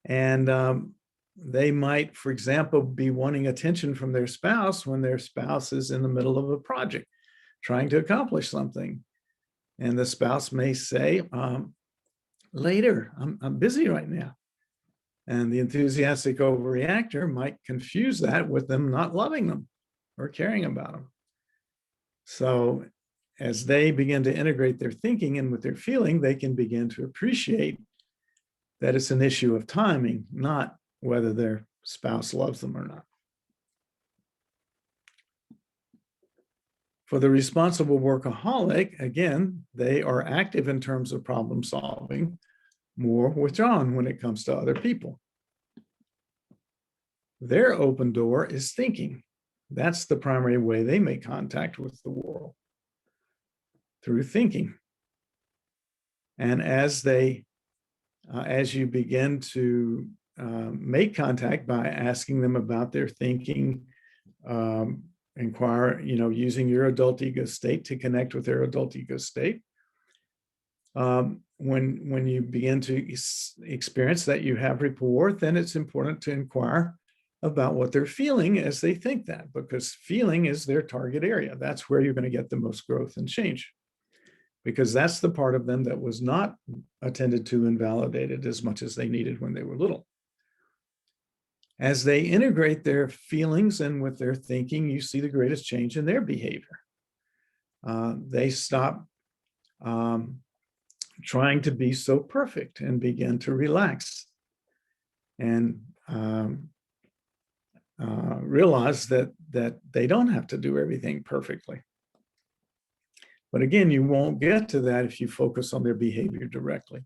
[SPEAKER 4] And they might, for example, be wanting attention from their spouse when their spouse is in the middle of a project, trying to accomplish something. And the spouse may say, later, I'm busy right now. And the enthusiastic overreactor might confuse that with them not loving them or caring about them. So as they begin to integrate their thinking in with their feeling, they can begin to appreciate that it's an issue of timing, not whether their spouse loves them or not. For the responsible workaholic, again, they are active in terms of problem solving, more withdrawn when it comes to other people. Their open door is thinking. That's the primary way they make contact with the world, through thinking. And as you begin to make contact by asking them about their thinking, inquire, using your adult ego state to connect with their adult ego state. When you begin to experience that you have rapport, then it's important to inquire about what they're feeling as they think that, because feeling is their target area. That's where you're going to get the most growth and change, because that's the part of them that was not attended to and validated as much as they needed when they were little. As they integrate their feelings and with their thinking, you see the greatest change in their behavior. They stop trying to be so perfect and begin to relax and realize that they don't have to do everything perfectly. But again, you won't get to that if you focus on their behavior directly,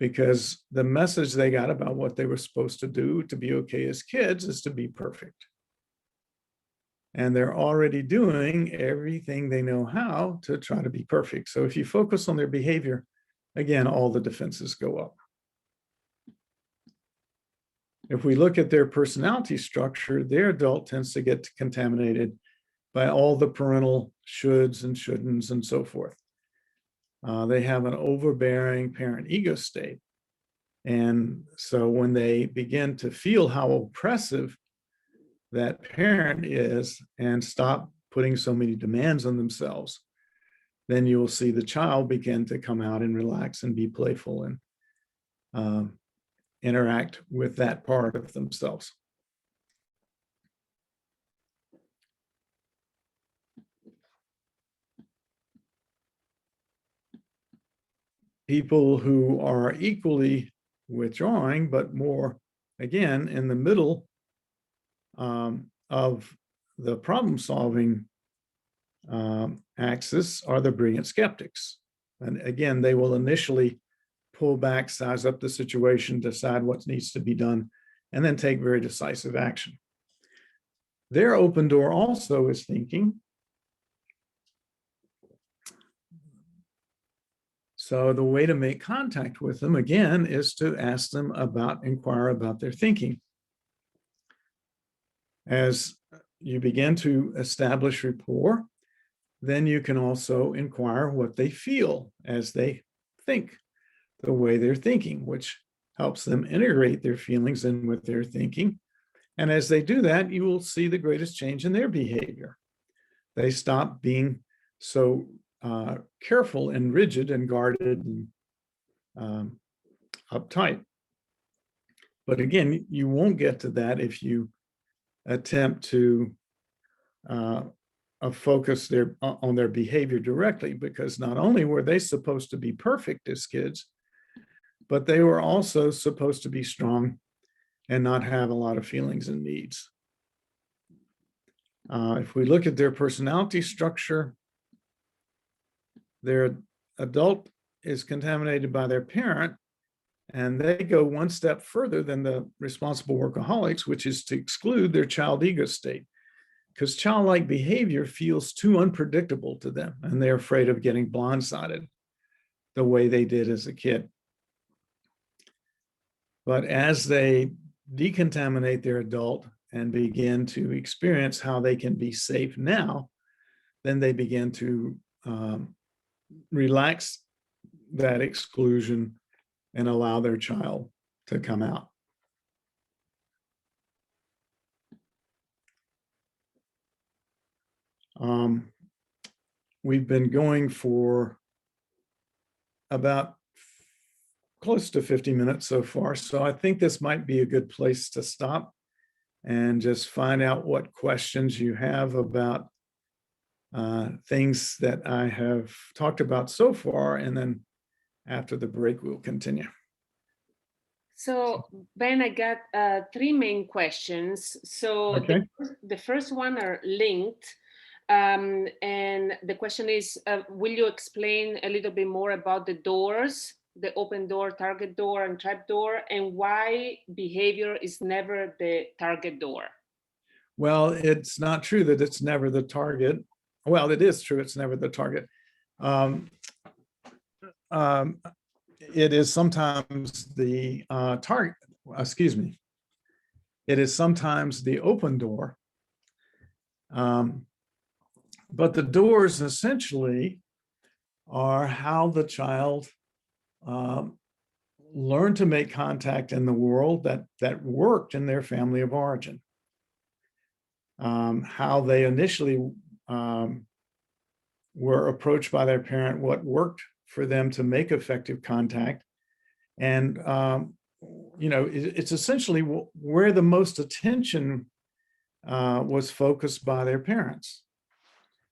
[SPEAKER 4] because the message they got about what they were supposed to do to be okay as kids is to be perfect. And they're already doing everything they know how to try to be perfect. So if you focus on their behavior, again, all the defenses go up. If we look at their personality structure, their adult tends to get contaminated by all the parental shoulds and shouldn'ts and so forth. They have an overbearing parent ego state. And so when they begin to feel how oppressive that parent is and stop putting so many demands on themselves, then you will see the child begin to come out and relax and be playful and interact with that part of themselves. People who are equally withdrawing, but more, again, in the middle of the problem-solving axis are the brilliant skeptics. And again, they will initially pull back, size up the situation, decide what needs to be done, and then take very decisive action. Their open door also is thinking. So the way to make contact with them, again, is to ask them inquire about their thinking. As you begin to establish rapport, then you can also inquire what they feel as they think, the way they're thinking, which helps them integrate their feelings in with their thinking. And as they do that, you will see the greatest change in their behavior. They stop being so careful and rigid and guarded and uptight. But again, you won't get to that if you attempt to focus on their behavior directly, because not only were they supposed to be perfect as kids, but they were also supposed to be strong and not have a lot of feelings and needs. If we look at their personality structure, their adult is contaminated by their parent, and they go one step further than the responsible workaholics, which is to exclude their child ego state, because childlike behavior feels too unpredictable to them, and they're afraid of getting blindsided the way they did as a kid. But as they decontaminate their adult and begin to experience how they can be safe now, then they begin to relax that exclusion and allow their child to come out. We've been going for about close to 50 minutes so far, so I think this might be a good place to stop and just find out what questions you have about things that I have talked about so far, and then after the break, we'll continue.
[SPEAKER 5] So, Ben, I got 3 main questions. So
[SPEAKER 4] Okay.
[SPEAKER 5] the first one are linked. And the question is, will you explain a little bit more about the doors, the open door, target door, and trap door, and why behavior is never the target door?
[SPEAKER 4] Well, it's not true that it's never the target. Well, it is true, it's never the target. It is sometimes the target, excuse me. It is sometimes the open door. But the doors essentially are how the child learned to make contact in the world that worked in their family of origin. How they initially were approached by their parent, what worked for them to make effective contact. And, you know, it's essentially where the most attention was focused by their parents.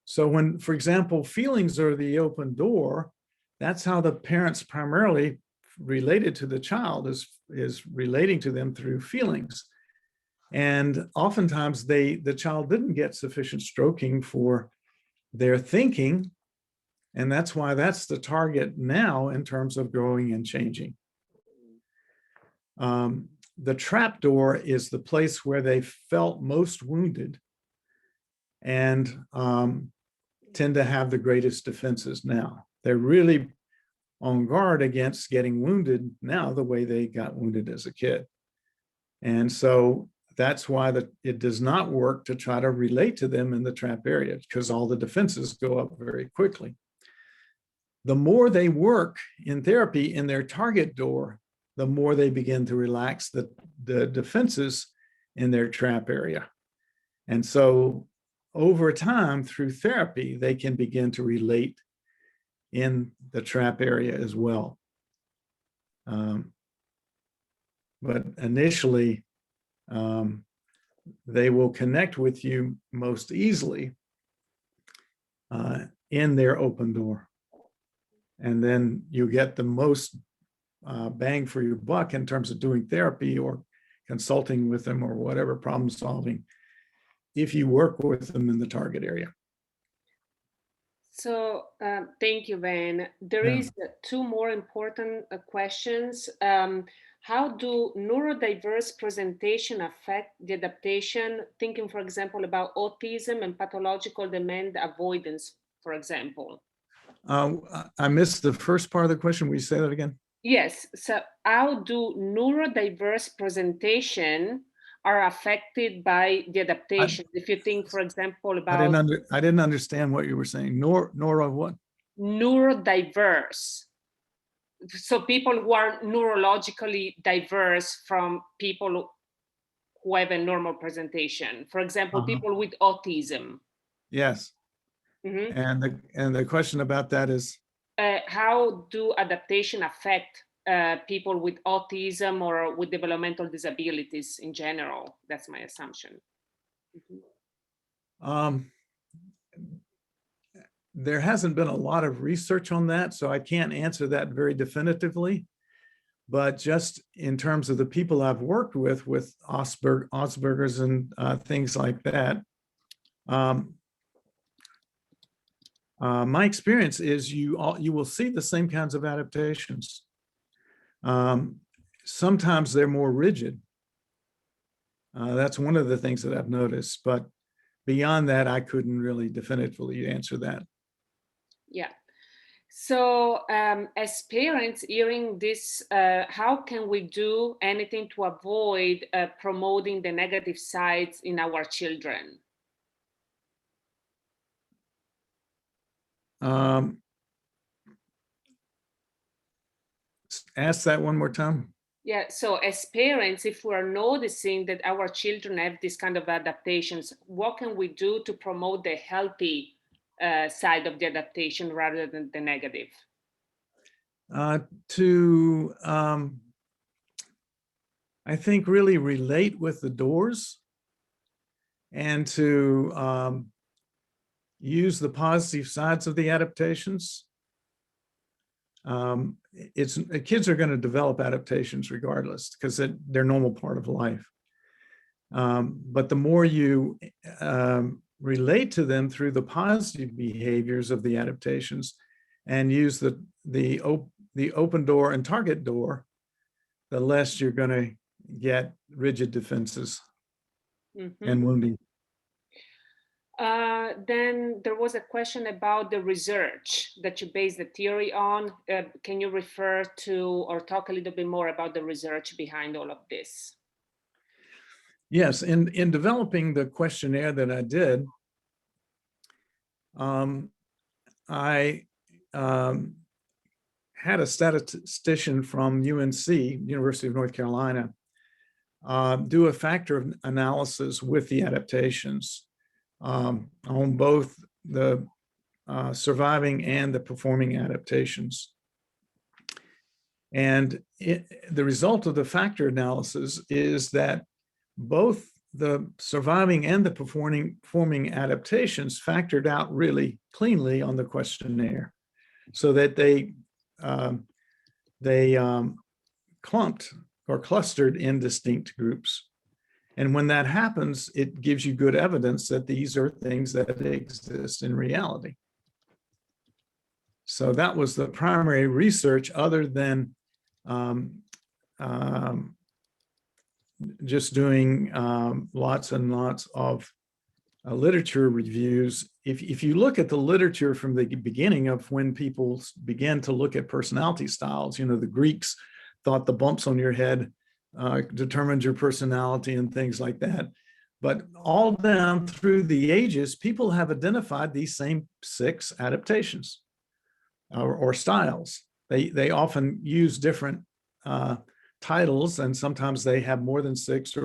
[SPEAKER 4] So when, for example, feelings are the open door, that's how the parents primarily related to the child, is relating to them through feelings. And oftentimes the child didn't get sufficient stroking for their thinking. And that's why that's the target now in terms of growing and changing. The trap door is the place where they felt most wounded and tend to have the greatest defenses now. They're really on guard against getting wounded now the way they got wounded as a kid. And so that's why it does not work to try to relate to them in the trap area, because all the defenses go up very quickly. The more they work in therapy in their target door, the more they begin to relax the defenses in their trap area. And so over time, through therapy, they can begin to relate in the trap area as well. But initially, they will connect with you most easily in their open door. And then you get the most bang for your buck in terms of doing therapy or consulting with them or whatever, problem solving, if you work with them in the target area.
[SPEAKER 5] So thank you, Vann. There is 2 more important questions. How do neurodiverse presentation affect the adaptation? Thinking, for example, about autism and pathological demand avoidance, for example.
[SPEAKER 4] I missed the first part of the question. Will you say that again?
[SPEAKER 5] Yes. So how do neurodiverse presentation are affected by the adaptation? If you think, for example, about...
[SPEAKER 4] I didn't understand what you were saying. Nor what?
[SPEAKER 5] Neurodiverse. So people who are neurologically diverse from people who have a normal presentation. For example, people with autism.
[SPEAKER 4] Yes.
[SPEAKER 5] Mhm.
[SPEAKER 4] And the question about that is,
[SPEAKER 5] How do adaptation affect people with autism or with developmental disabilities in general? That's my assumption. Mhm.
[SPEAKER 4] There hasn't been a lot of research on that, so I can't answer that very definitively. But just in terms of the people I've worked with Asperger's and things like that, my experience is you will see the same kinds of adaptations. Sometimes they're more rigid. That's one of the things that I've noticed, but beyond that, I couldn't really definitively answer that.
[SPEAKER 5] Yeah. So as parents hearing this, how can we do anything to avoid promoting the negative sides in our children?
[SPEAKER 4] Ask that one more time.
[SPEAKER 5] Yeah, so as parents, if we're noticing that our children have this kind of adaptations, what can we do to promote the healthy side of the adaptation rather than the negative?
[SPEAKER 4] I think really relate with the doors and to use the positive sides of the adaptations. Kids are going to develop adaptations regardless because they're a normal part of life. But the more you relate to them through the positive behaviors of the adaptations and use the open door and target door, the less you're going to get rigid defenses and wounding.
[SPEAKER 5] Then there was a question about the research that you base the theory on. Can you refer to or talk a little bit more about the research behind all of this?
[SPEAKER 4] Yes, in developing the questionnaire that I did, I had a statistician from UNC, University of North Carolina, do a factor analysis with the adaptations on both the surviving and the performing adaptations. And the result of the factor analysis is that both the surviving and the performing adaptations factored out really cleanly on the questionnaire, so that they clumped or clustered in distinct groups. And when that happens, it gives you good evidence that these are things that exist in reality. So that was the primary research, other than just doing lots and lots of literature reviews. If you look at the literature from the beginning of when people began to look at personality styles, the Greeks thought the bumps on your head determined your personality and things like that. But all down through the ages, people have identified these same 6 adaptations or styles. They often use different titles, and sometimes they have more than 6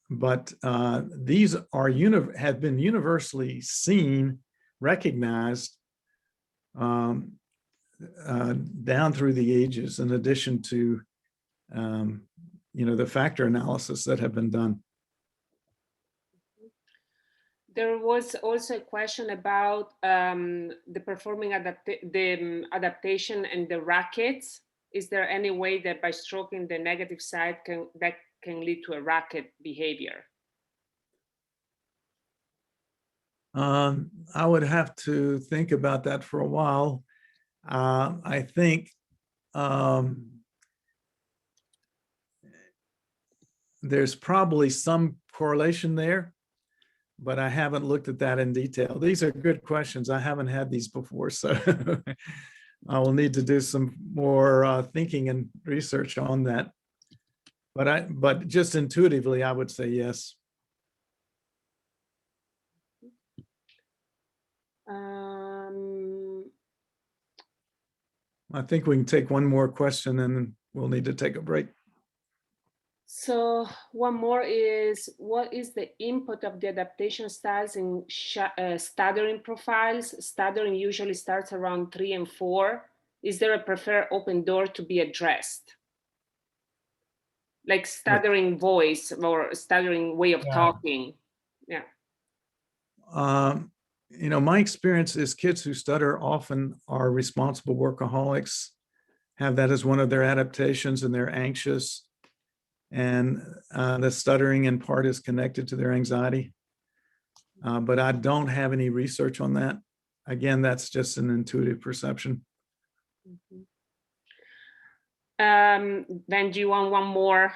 [SPEAKER 4] but these have been universally seen, recognized down through the ages, in addition to the factor analysis that have been done.
[SPEAKER 5] There was also a question about the performing adaptation and the rackets. Is there any way that by stroking the negative side that can lead to a racket behavior?
[SPEAKER 4] I would have to think about that for a while. I think there's probably some correlation there, but I haven't looked at that in detail. These are good questions. I haven't had these before, so I will need to do some more thinking and research on that. But just intuitively, I would say yes. I think we can take one more question and then we'll need to take a break.
[SPEAKER 5] So one more is, what is the input of the adaptation styles in stuttering profiles? Stuttering usually starts around 3 and 4. Is there a preferred open door to be addressed? Like stuttering voice or stuttering way of talking. Yeah.
[SPEAKER 4] You know, my experience is kids who stutter often are responsible workaholics, have that as one of their adaptations, and they're anxious. And the stuttering in part is connected to their anxiety. But I don't have any research on that. Again, that's just an intuitive perception.
[SPEAKER 5] Then do you want one more?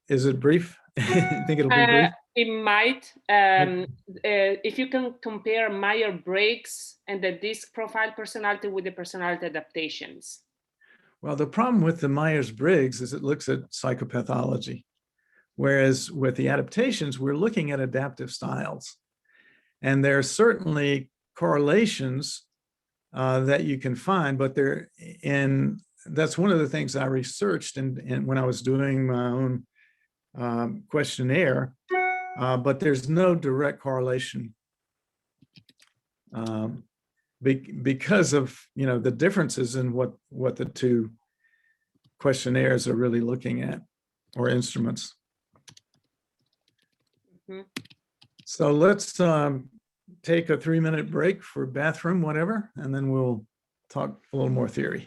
[SPEAKER 4] Is it brief? You think it'll be brief?
[SPEAKER 5] It might. If you can compare Myers-Briggs and the DISC profile personality with the personality adaptations.
[SPEAKER 4] Well, the problem with the Myers-Briggs is it looks at psychopathology, whereas with the adaptations, we're looking at adaptive styles. And there are certainly correlations that you can find, but that's one of the things I researched and when I was doing my own questionnaire, but there's no direct correlation because of, you know, the differences in what the two questionnaires are really looking at, or instruments. So let's take a 3-minute break for bathroom, whatever, and then we'll talk a little more theory.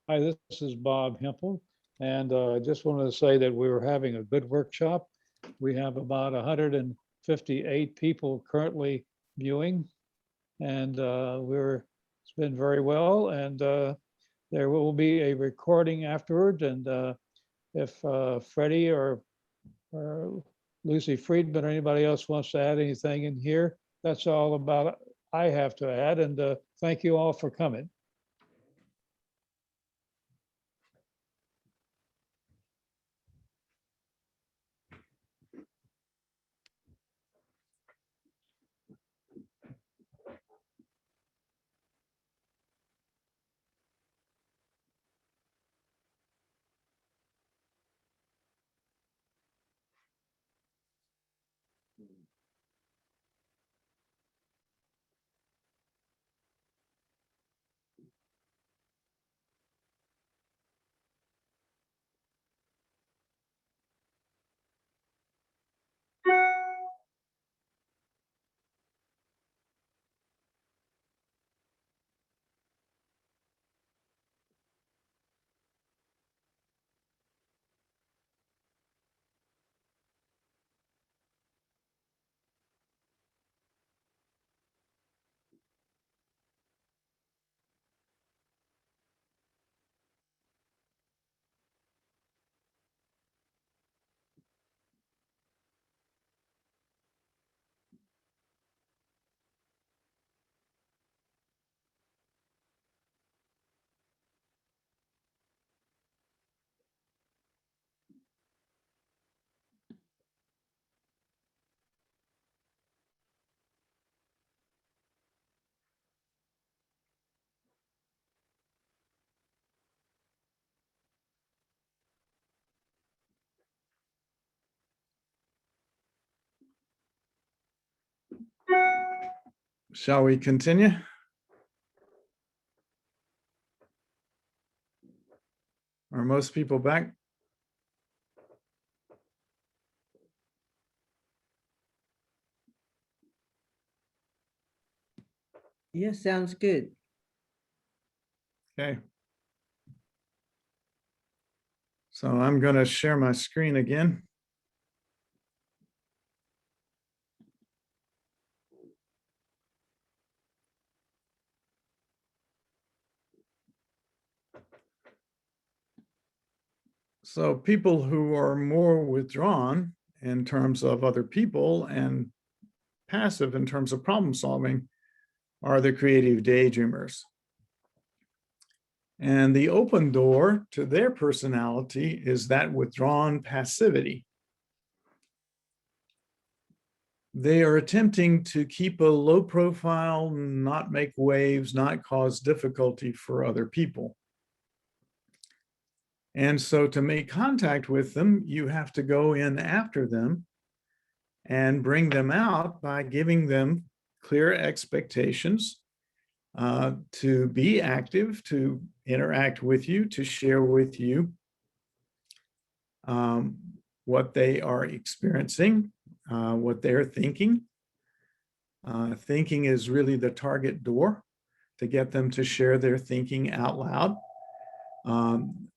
[SPEAKER 2] Hi, this is Bob Hempel, and I just wanted to say that we were having a good workshop. We have about 158 people currently viewing, and it's been very well. And there will be a recording afterward. And if Freddie or Lucy Friedman or anybody else wants to add anything in here, that's all about I have to add. And thank you all for coming.
[SPEAKER 4] Shall we continue? Are most people back?
[SPEAKER 6] Yeah, sounds good.
[SPEAKER 4] Okay. So I'm going to share my screen again. So people who are more withdrawn in terms of other people and passive in terms of problem solving are the creative daydreamers. And the open door to their personality is that withdrawn passivity. They are attempting to keep a low profile, not make waves, not cause difficulty for other people. And so to make contact with them, you have to go in after them and bring them out by giving them clear expectations to be active, to interact with you, to share with you what they are experiencing, what they're thinking. Thinking is really the target door to get them to share their thinking out loud.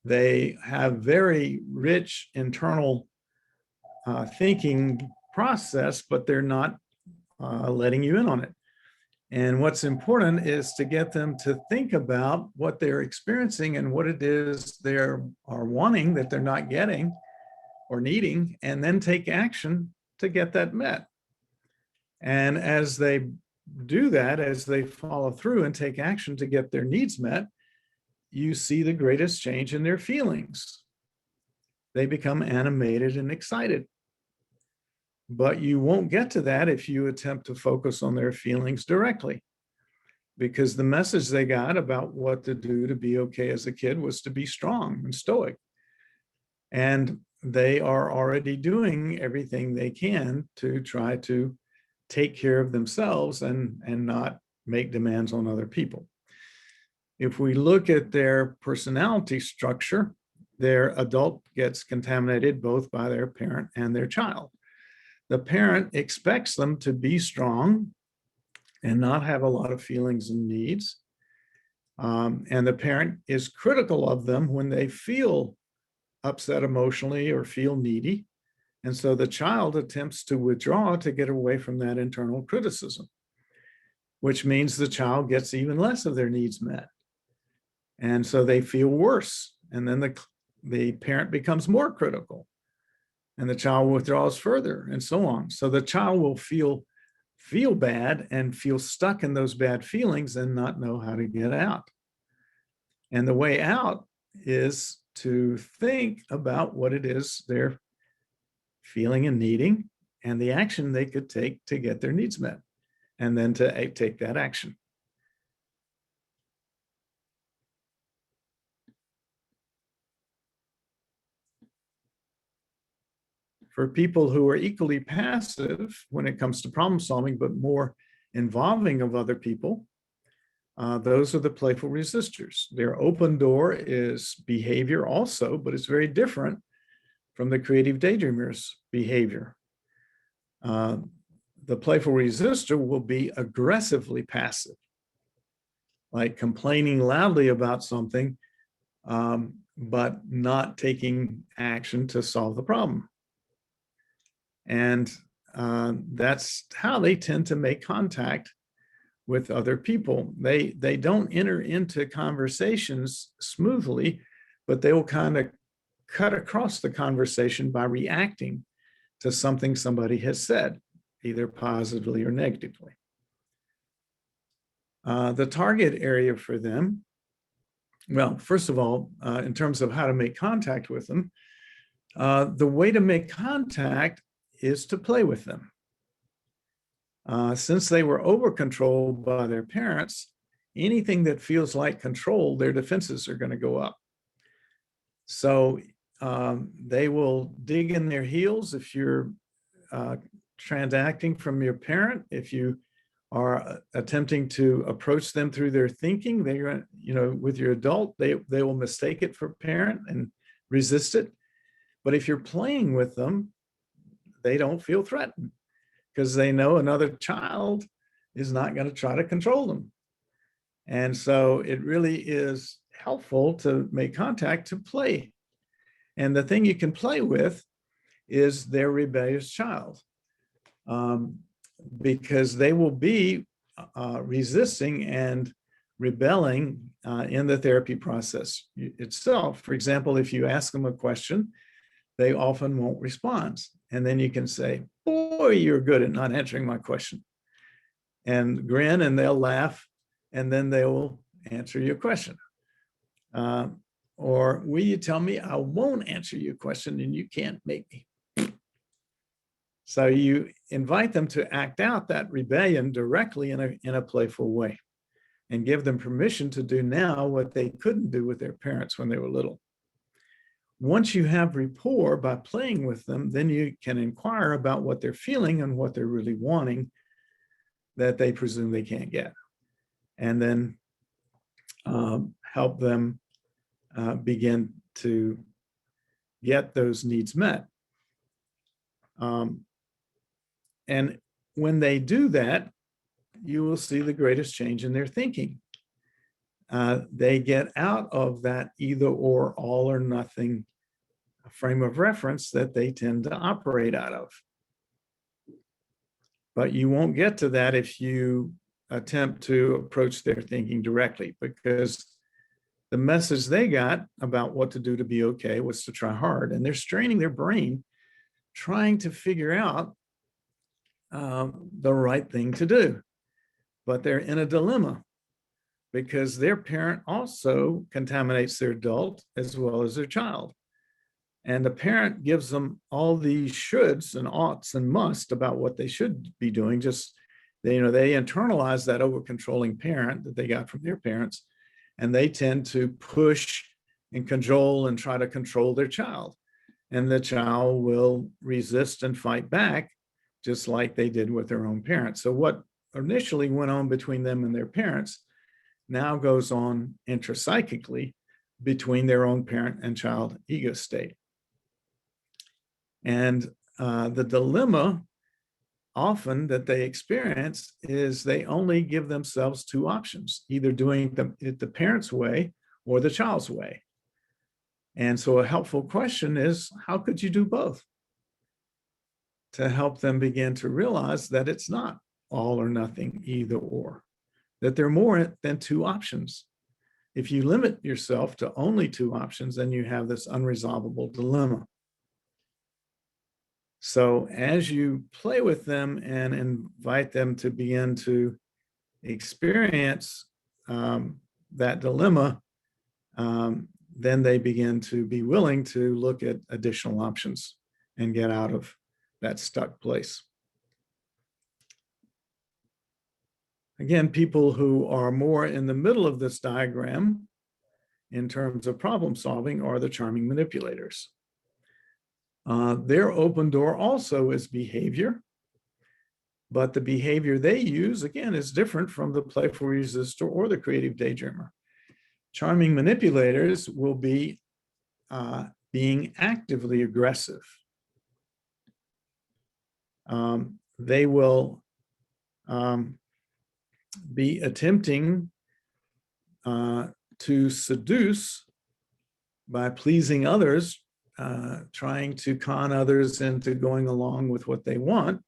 [SPEAKER 4] They have very rich internal thinking process, but they're not letting you in on it. And what's important is to get them to think about what they're experiencing and what it is they are wanting that they're not getting or needing, and then take action to get that met. And as they do that, as they follow through and take action to get their needs met, you see the greatest change in their feelings. They become animated and excited. But you won't get to that if you attempt to focus on their feelings directly, because the message they got about what to do to be okay as a kid was to be strong and stoic. And they are already doing everything they can to try to take care of themselves and not make demands on other people. If we look at their personality structure, their adult gets contaminated both by their parent and their child. The parent expects them to be strong and not have a lot of feelings and needs. And the parent is critical of them when they feel upset emotionally or feel needy. And so the child attempts to withdraw to get away from that internal criticism, which means the child gets even less of their needs met. And so they feel worse. And then the parent becomes more critical and the child withdraws further and so on. So the child will feel bad and feel stuck in those bad feelings and not know how to get out. And the way out is to think about what it is they're feeling and needing and the action they could take to get their needs met, and then to take that action. For people who are equally passive when it comes to problem solving, but more involving of other people, those are the playful resistors. Their open door is behavior also, but it's very different from the creative daydreamers' behavior. The playful resistor will be aggressively passive, like complaining loudly about something, but not taking action to solve the problem. And that's how they tend to make contact with other people. They don't enter into conversations smoothly, but they will kind of cut across the conversation by reacting to something somebody has said, either positively or negatively. The target area for them, well, first of all, in terms of how to make contact with them, the way to make contact is to play with them. Since they were over-controlled by their parents, anything that feels like control, their defenses are going to go up. So they will dig in their heels if you're transacting from your parent. If you are attempting to approach them through their thinking, they're, with your adult, they will mistake it for parent and resist it. But if you're playing with them, they don't feel threatened because they know another child is not going to try to control them. And so it really is helpful to make contact, to play. And the thing you can play with is their rebellious child, because they will be resisting and rebelling in the therapy process itself. For example, if you ask them a question, they often won't respond. And then you can say, boy, you're good at not answering my question. And grin, and they'll laugh, and then they will answer your question. Or will you tell me I won't answer your question and you can't make me? So you invite them to act out that rebellion directly in a playful way, and give them permission to do now what they couldn't do with their parents when they were little. Once you have rapport by playing with them, then you can inquire about what they're feeling and what they're really wanting that they presume they can't get. And then help them begin to get those needs met. And when they do that, you will see the greatest change in their thinking. They get out of that either or, all or nothing frame of reference that they tend to operate out of. But you won't get to that if you attempt to approach their thinking directly, because the message they got about what to do to be okay was to try hard, and they're straining their brain trying to figure out the right thing to do. But they're in a dilemma because their parent also contaminates their adult as well as their child. And the parent gives them all these shoulds and oughts and musts about what they should be doing. Just, they internalize that over-controlling parent that they got from their parents, and they tend to push and cajole and try to control their child. And the child will resist and fight back, just like they did with their own parents. So what initially went on between them and their parents now goes on intrapsychically between their own parent and child ego state. And the dilemma often that they experience is they only give themselves two options, either doing it the parent's way or the child's way. And so a helpful question is, how could you do both? To help them begin to realize that it's not all or nothing, either or, that there are more than two options. If you limit yourself to only two options, then you have this unresolvable dilemma. So as you play with them and invite them to begin to experience that dilemma, then they begin to be willing to look at additional options and get out of that stuck place. Again, people who are more in the middle of this diagram in terms of problem solving are the charming manipulators. Their open door also is behavior, but the behavior they use, again, is different from the playful resistor or the creative daydreamer. Charming manipulators will be being actively aggressive. They will be attempting to seduce by pleasing others, trying to con others into going along with what they want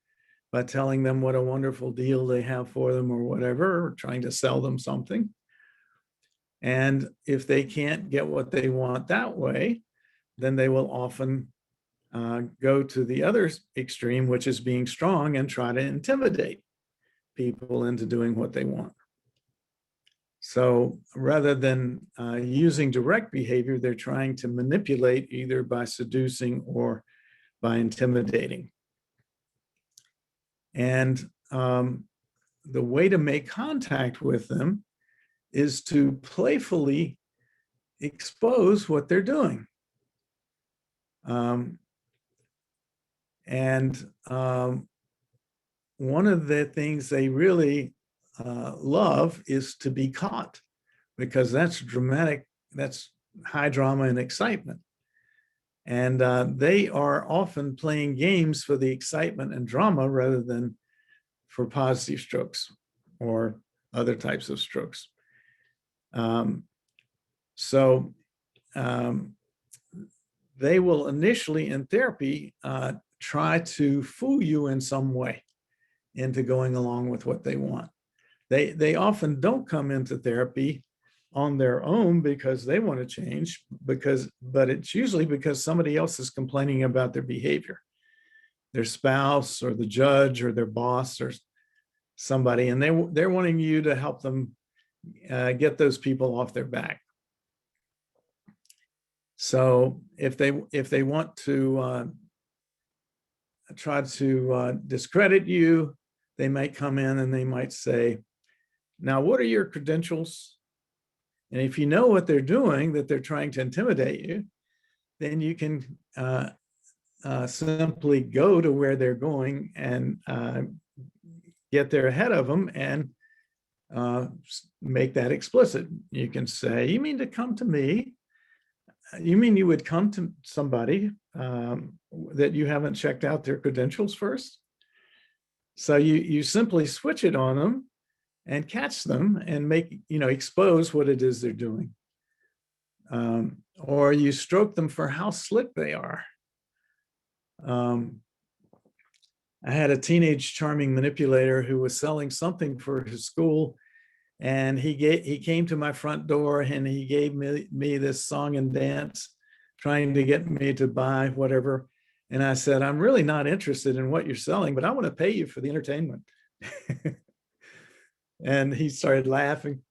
[SPEAKER 4] by telling them what a wonderful deal they have for them or whatever, or trying to sell them something. And if they can't get what they want that way, then they will often go to the other extreme, which is being strong and try to intimidate people into doing what they want. So rather than using direct behavior, they're trying to manipulate either by seducing or by intimidating. And the way to make contact with them is to playfully expose what they're doing. One of the things they really love is to be caught, because that's dramatic, that's high drama and excitement. And they are often playing games for the excitement and drama rather than for positive strokes or other types of strokes. they will initially in therapy try to fool you in some way into going along with what they want. They often don't come into therapy on their own because they want to change, but it's usually because somebody else is complaining about their behavior, their spouse or the judge or their boss or somebody, and they're wanting you to help them get those people off their back. So if they want to try to discredit you, they might come in and they might say, now, what are your credentials? And if you know what they're doing, that they're trying to intimidate you, then you can simply go to where they're going and get there ahead of them and make that explicit. You can say, you mean to come to me? You mean you would come to somebody that you haven't checked out their credentials first? So you simply switch it on them and catch them and expose what it is they're doing. Or you stroke them for how slick they are. I had a teenage charming manipulator who was selling something for his school, and he came to my front door and he gave me this song and dance, trying to get me to buy whatever. And I said, I'm really not interested in what you're selling, but I want to pay you for the entertainment. And he started laughing.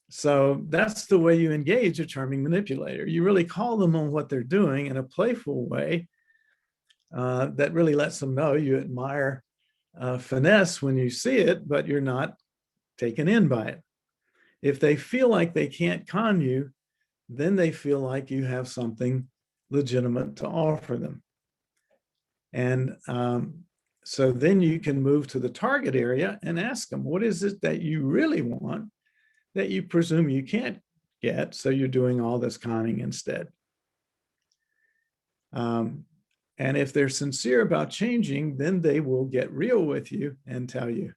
[SPEAKER 4] So that's the way you engage a charming manipulator. You really call them on what they're doing in a playful way that really lets them know you admire finesse when you see it, but you're not taken in by it. If they feel like they can't con you, then they feel like you have something legitimate to offer them. And so then you can move to the target area and ask them, what is it that you really want that you presume you can't get, so you're doing all this conning instead? And if they're sincere about changing, then they will get real with you and tell you,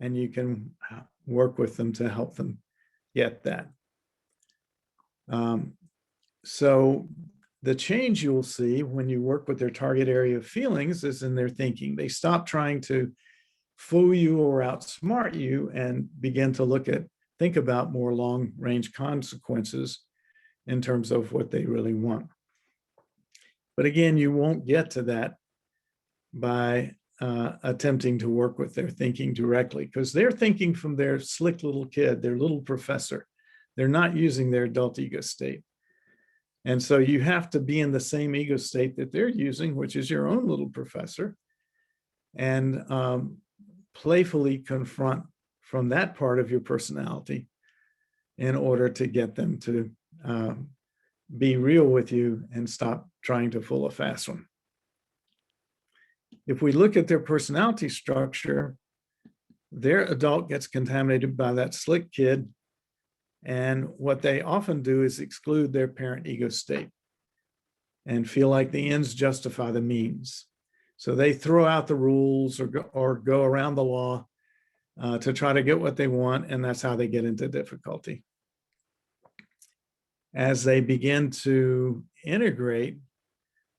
[SPEAKER 4] and you can work with them to help them get that. So the change you'll see when you work with their target area of feelings is in their thinking. They stop trying to fool you or outsmart you and begin to think about more long-range consequences in terms of what they really want. But again, you won't get to that by attempting to work with their thinking directly, because they're thinking from their slick little kid, their little professor. They're not using their adult ego state. And so you have to be in the same ego state that they're using, which is your own little professor, and playfully confront from that part of your personality in order to get them to be real with you and stop trying to fool a fast one. If we look at their personality structure, their adult gets contaminated by that slick kid. And what they often do is exclude their parent ego state and feel like the ends justify the means. So they throw out the rules or go around the law to try to get what they want, and that's how they get into difficulty. As they begin to integrate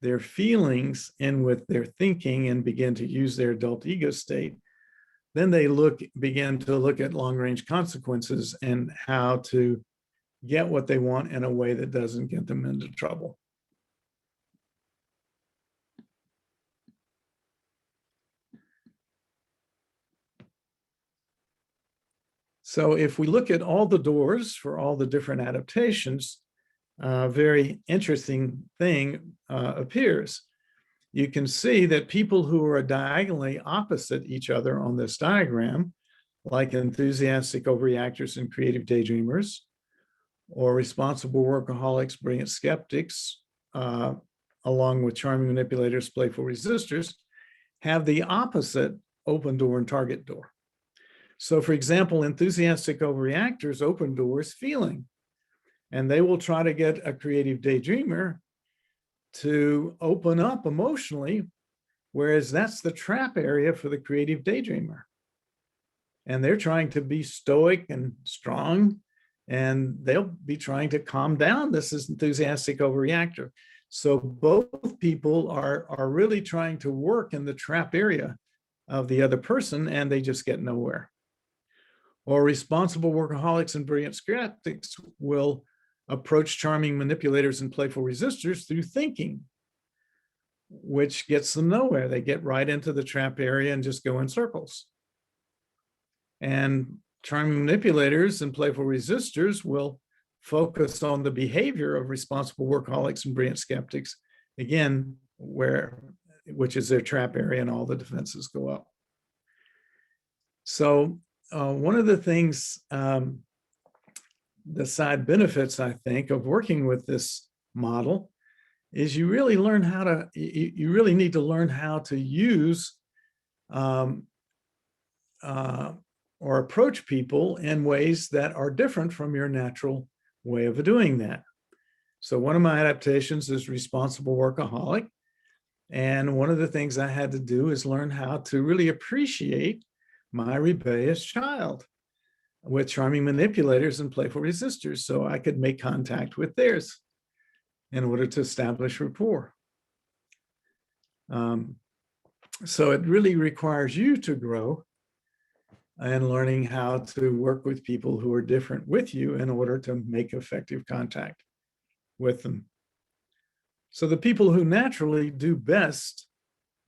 [SPEAKER 4] their feelings in with their thinking and begin to use their adult ego state, then they begin to look at long-range consequences and how to get what they want in a way that doesn't get them into trouble. So if we look at all the doors for all the different adaptations, a very interesting thing appears. You can see that people who are diagonally opposite each other on this diagram, like enthusiastic overreactors and creative daydreamers, or responsible workaholics, brilliant skeptics, along with charming manipulators, playful resistors, have the opposite open door and target door. So for example, enthusiastic overreactors open doors feeling, and they will try to get a creative daydreamer to open up emotionally, whereas that's the trap area for the creative daydreamer. And they're trying to be stoic and strong, and they'll be trying to calm down this enthusiastic overreactor. So both people are really trying to work in the trap area of the other person, and they just get nowhere. Or responsible workaholics and brilliant skeptics will approach charming manipulators and playful resistors through thinking, which gets them nowhere. They get right into the trap area and just go in circles. And charming manipulators and playful resistors will focus on the behavior of responsible workaholics and brilliant skeptics, again, which is their trap area, and all the defenses go up. So one of the things, the side benefits, I think, of working with this model is you really learn how to, you really need to learn how to use or approach people in ways that are different from your natural way of doing that. So one of my adaptations is responsible workaholic. And one of the things I had to do is learn how to really appreciate my rebellious child with charming manipulators and playful resistors, so I could make contact with theirs in order to establish rapport. So it really requires you to grow and learning how to work with people who are different with you in order to make effective contact with them. So the people who naturally do best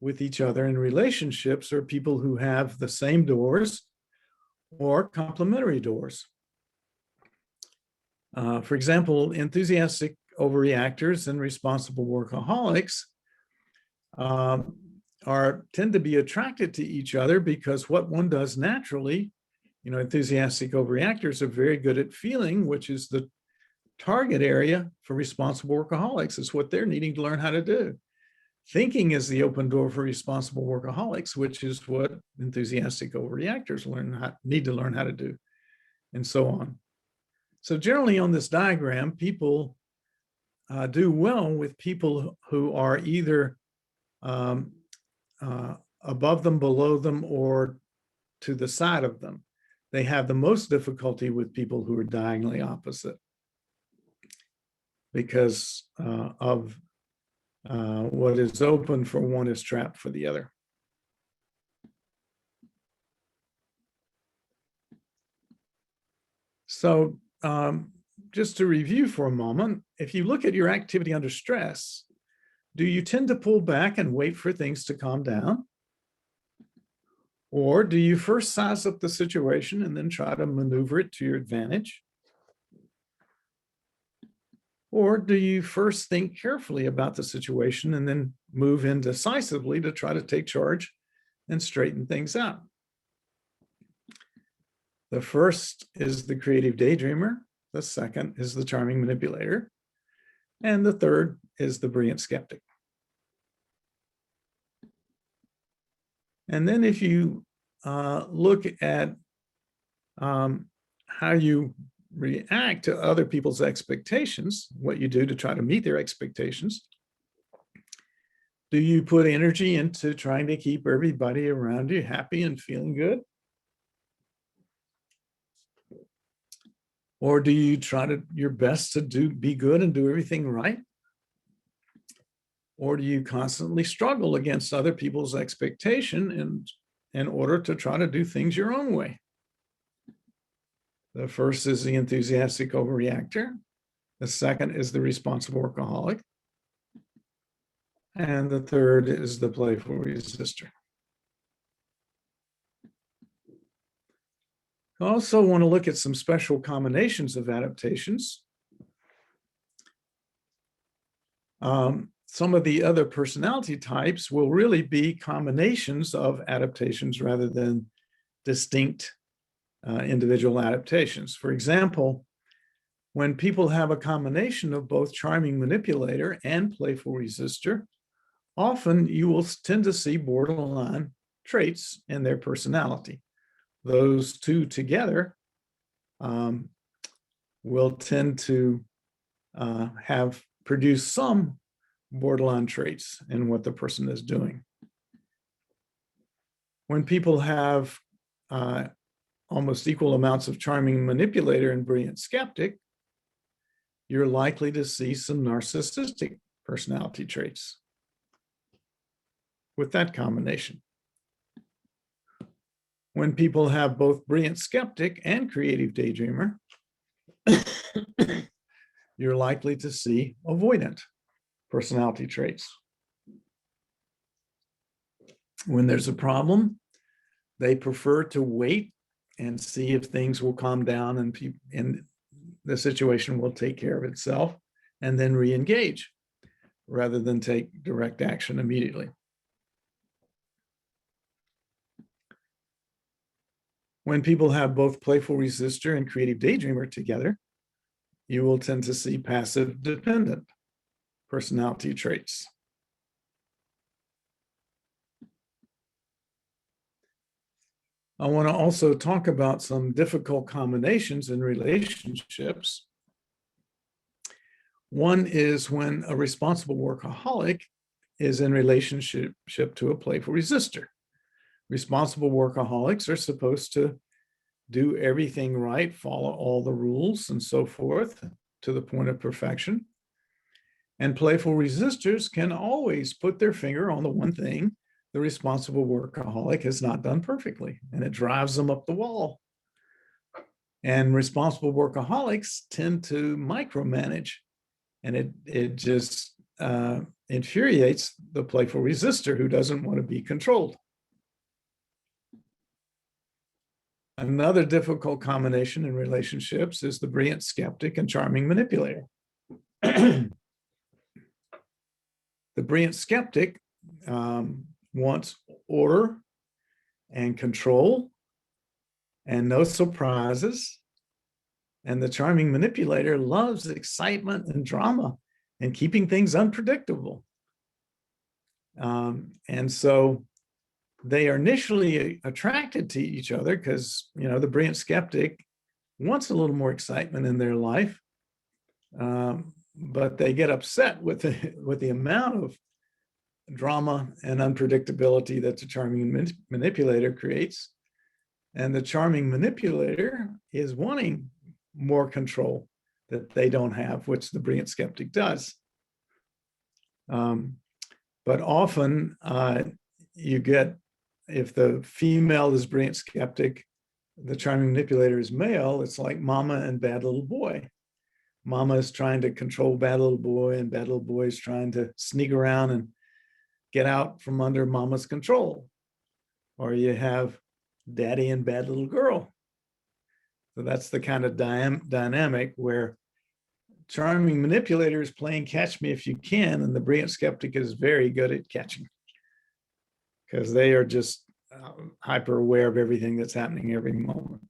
[SPEAKER 4] with each other in relationships are people who have the same doors or complementary doors. For example, enthusiastic overreactors and responsible workaholics tend to be attracted to each other because what one does naturally, enthusiastic overreactors are very good at feeling, which is the target area for responsible workaholics. Is what they're needing to learn how to do. Thinking is the open door for responsible workaholics, which is what enthusiastic overreactors need to learn how to do, and so on. So generally on this diagram, people do well with people who are either above them, below them, or to the side of them. They have the most difficulty with people who are diagonally opposite because of what is open for one is trapped for the other. So just to review for a moment, if you look at your activity under stress, do you tend to pull back and wait for things to calm down? Or do you first size up the situation and then try to maneuver it to your advantage? Or do you first think carefully about the situation and then move in decisively to try to take charge and straighten things out? The first is the creative daydreamer. The second is the charming manipulator. And the third is the brilliant skeptic. And then if you look at how you react to other people's expectations, what you do to try to meet their expectations, do you put energy into trying to keep everybody around you happy and feeling good? Or do you try your best to be good and do everything right? Or do you constantly struggle against other people's expectation in order to try to do things your own way? The first is the enthusiastic overreactor. The second is the responsible workaholic. And the third is the playful resistor. I also want to look at some special combinations of adaptations. Some of the other personality types will really be combinations of adaptations rather than distinct individual adaptations. For example, when people have a combination of both charming manipulator and playful resistor, often you will tend to see borderline traits in their personality. Those two together will tend to produce some borderline traits in what the person is doing. When people have almost equal amounts of charming manipulator and brilliant skeptic, you're likely to see some narcissistic personality traits with that combination. When people have both brilliant skeptic and creative daydreamer, you're likely to see avoidant personality traits. When there's a problem, they prefer to wait and see if things will calm down and the situation will take care of itself, and then re-engage rather than take direct action immediately. When people have both playful resistor and creative daydreamer together, you will tend to see passive dependent personality traits. I want to also talk about some difficult combinations in relationships. One is when a responsible workaholic is in relationship to a playful resistor. Responsible workaholics are supposed to do everything right, follow all the rules and so forth to the point of perfection. And playful resistors can always put their finger on the one thing the responsible workaholic has not done perfectly, and it drives them up the wall. And responsible workaholics tend to micromanage, and it just infuriates the playful resistor who doesn't want to be controlled. Another difficult combination in relationships is the brilliant skeptic and charming manipulator. The brilliant skeptic wants order and control and no surprises. And the charming manipulator loves excitement and drama and keeping things unpredictable. And so they are initially attracted to each other because, you know, the brilliant skeptic wants a little more excitement in their life, but they get upset with the amount of drama and unpredictability that the charming manipulator creates. And the charming manipulator is wanting more control that they don't have, which the brilliant skeptic does. But often you get, if the female is brilliant skeptic, the charming manipulator is male, it's like mama and bad little boy. Mama is trying to control bad little boy, and bad little boy is trying to sneak around and get out from under mama's control. Or you have daddy and bad little girl. So that's the kind of dynamic where charming manipulator is playing catch me if you can, and the brilliant skeptic is very good at catching, because they are just hyper aware of everything that's happening every moment.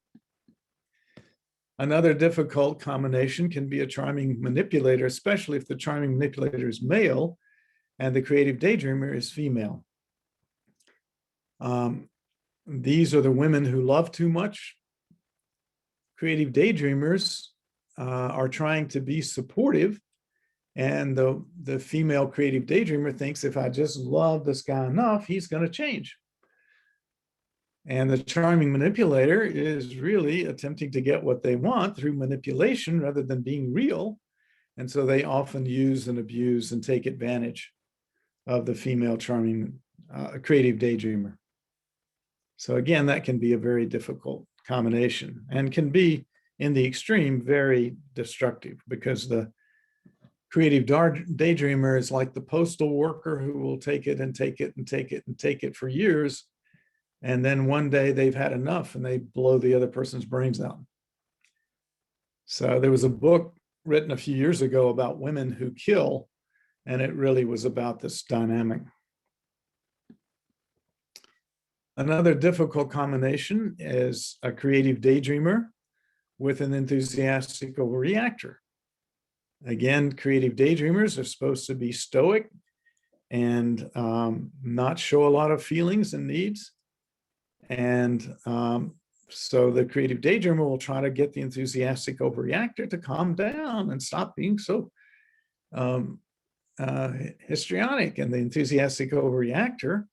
[SPEAKER 4] Another difficult combination can be a charming manipulator, especially if the charming manipulator is male and the creative daydreamer is female. These are the women who love too much. Creative daydreamers are trying to be supportive, and the female creative daydreamer thinks, if I just love this guy enough, he's going to change. And the charming manipulator is really attempting to get what they want through manipulation rather than being real. And so they often use and abuse and take advantage of the female charming creative daydreamer. So again, that can be a very difficult combination and can be, in the extreme, very destructive, because the creative daydreamer is like the postal worker who will take it and take it and take it and take it for years. And then one day they've had enough and they blow the other person's brains out. So there was a book written a few years ago about women who kill, and it really was about this dynamic. Another difficult combination is a creative daydreamer with an enthusiastic overreactor. Again, creative daydreamers are supposed to be stoic and not show a lot of feelings and needs. And so the creative daydreamer will try to get the enthusiastic overreactor to calm down and stop being so histrionic. And the enthusiastic overreactor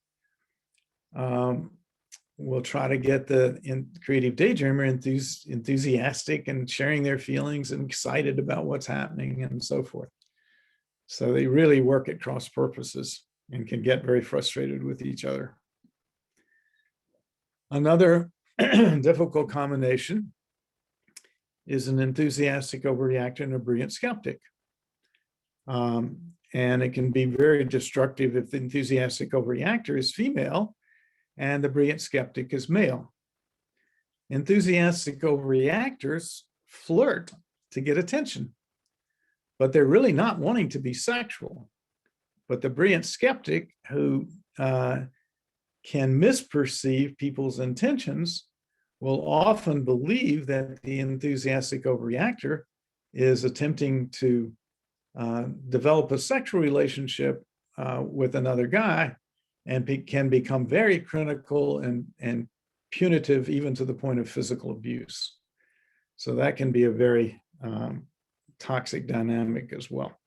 [SPEAKER 4] will try to get the creative daydreamer enthusiastic and sharing their feelings and excited about what's happening and so forth. So they really work at cross purposes and can get very frustrated with each other. Another difficult combination is an enthusiastic overreactor and a brilliant skeptic. And it can be very destructive if the enthusiastic overreactor is female and the brilliant skeptic is male. Enthusiastic overreactors flirt to get attention, but they're really not wanting to be sexual. But the brilliant skeptic who can misperceive people's intentions will often believe that the enthusiastic overreactor is attempting to develop a sexual relationship with another guy and can become very critical and punitive, even to the point of physical abuse. So that can be a very toxic dynamic as well.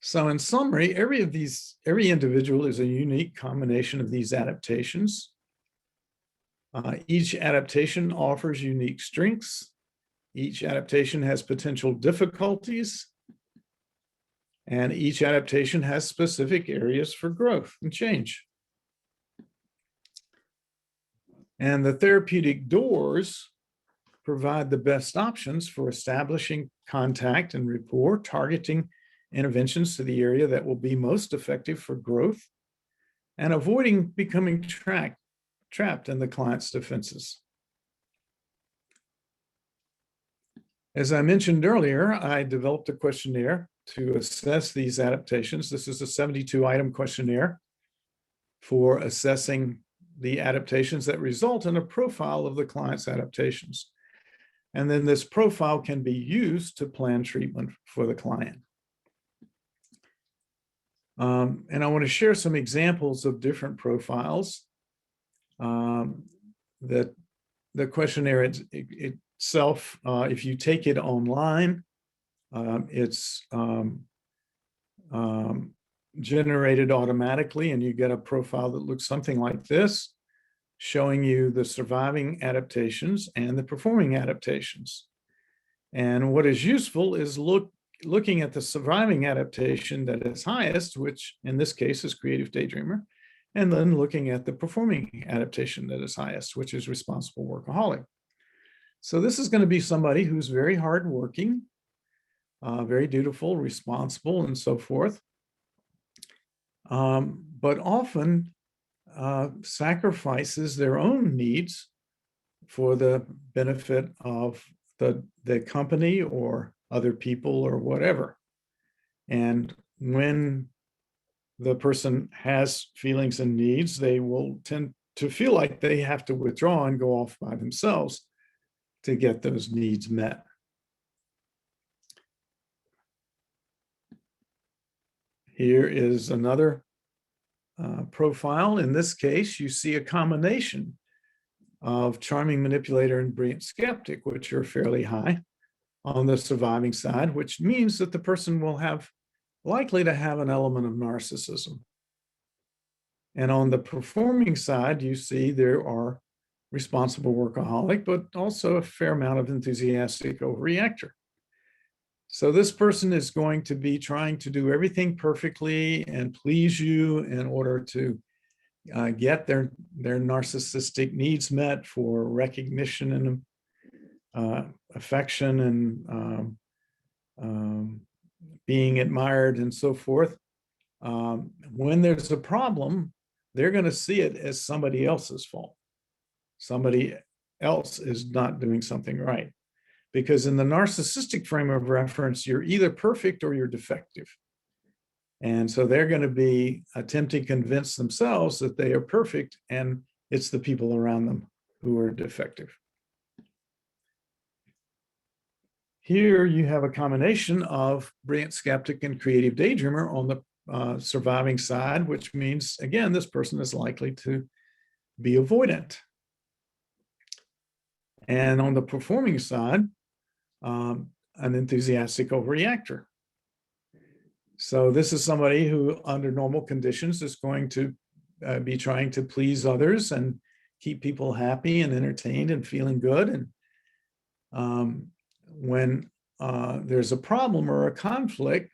[SPEAKER 4] So in summary, every individual is a unique combination of these adaptations. Each adaptation offers unique strengths. Each adaptation has potential difficulties. And each adaptation has specific areas for growth and change. And the therapeutic doors provide the best options for establishing contact and rapport, targeting interventions to the area that will be most effective for growth, and avoiding becoming trapped in the client's defenses. As I mentioned earlier, I developed a questionnaire to assess these adaptations. This is a 72-item questionnaire for assessing the adaptations that result in a profile of the client's adaptations. And then this profile can be used to plan treatment for the client. And I want to share some examples of different profiles. That the questionnaire itself, if you take it online, it's generated automatically, and you get a profile that looks something like this, showing you the surviving adaptations and the performing adaptations. And what is useful is looking at the surviving adaptation that is highest, which in this case is creative daydreamer, and then looking at the performing adaptation that is highest, which is responsible workaholic. So this is going to be somebody who's very hardworking, very dutiful, responsible, and so forth, but often sacrifices their own needs for the benefit of the company or other people or whatever. And when the person has feelings and needs, they will tend to feel like they have to withdraw and go off by themselves to get those needs met. Here is another profile. In this case, you see a combination of charming manipulator and brilliant skeptic, which are fairly high on the surviving side, which means that the person will likely to have an element of narcissism. And on the performing side, you see there are responsible workaholic, but also a fair amount of enthusiastic overreactor. So this person is going to be trying to do everything perfectly and please you in order to get their narcissistic needs met for recognition and affection and being admired and so forth. When there's a problem, they're going to see it as somebody else's fault. Somebody else is not doing something right. Because in the narcissistic frame of reference, you're either perfect or you're defective. And so they're going to be attempting to convince themselves that they are perfect and it's the people around them who are defective. Here you have a combination of brilliant skeptic and creative daydreamer on the surviving side, which means, again, this person is likely to be avoidant. And on the performing side, an enthusiastic overreactor. So this is somebody who, under normal conditions, is going to be trying to please others and keep people happy and entertained and feeling good, and when there's a problem or a conflict,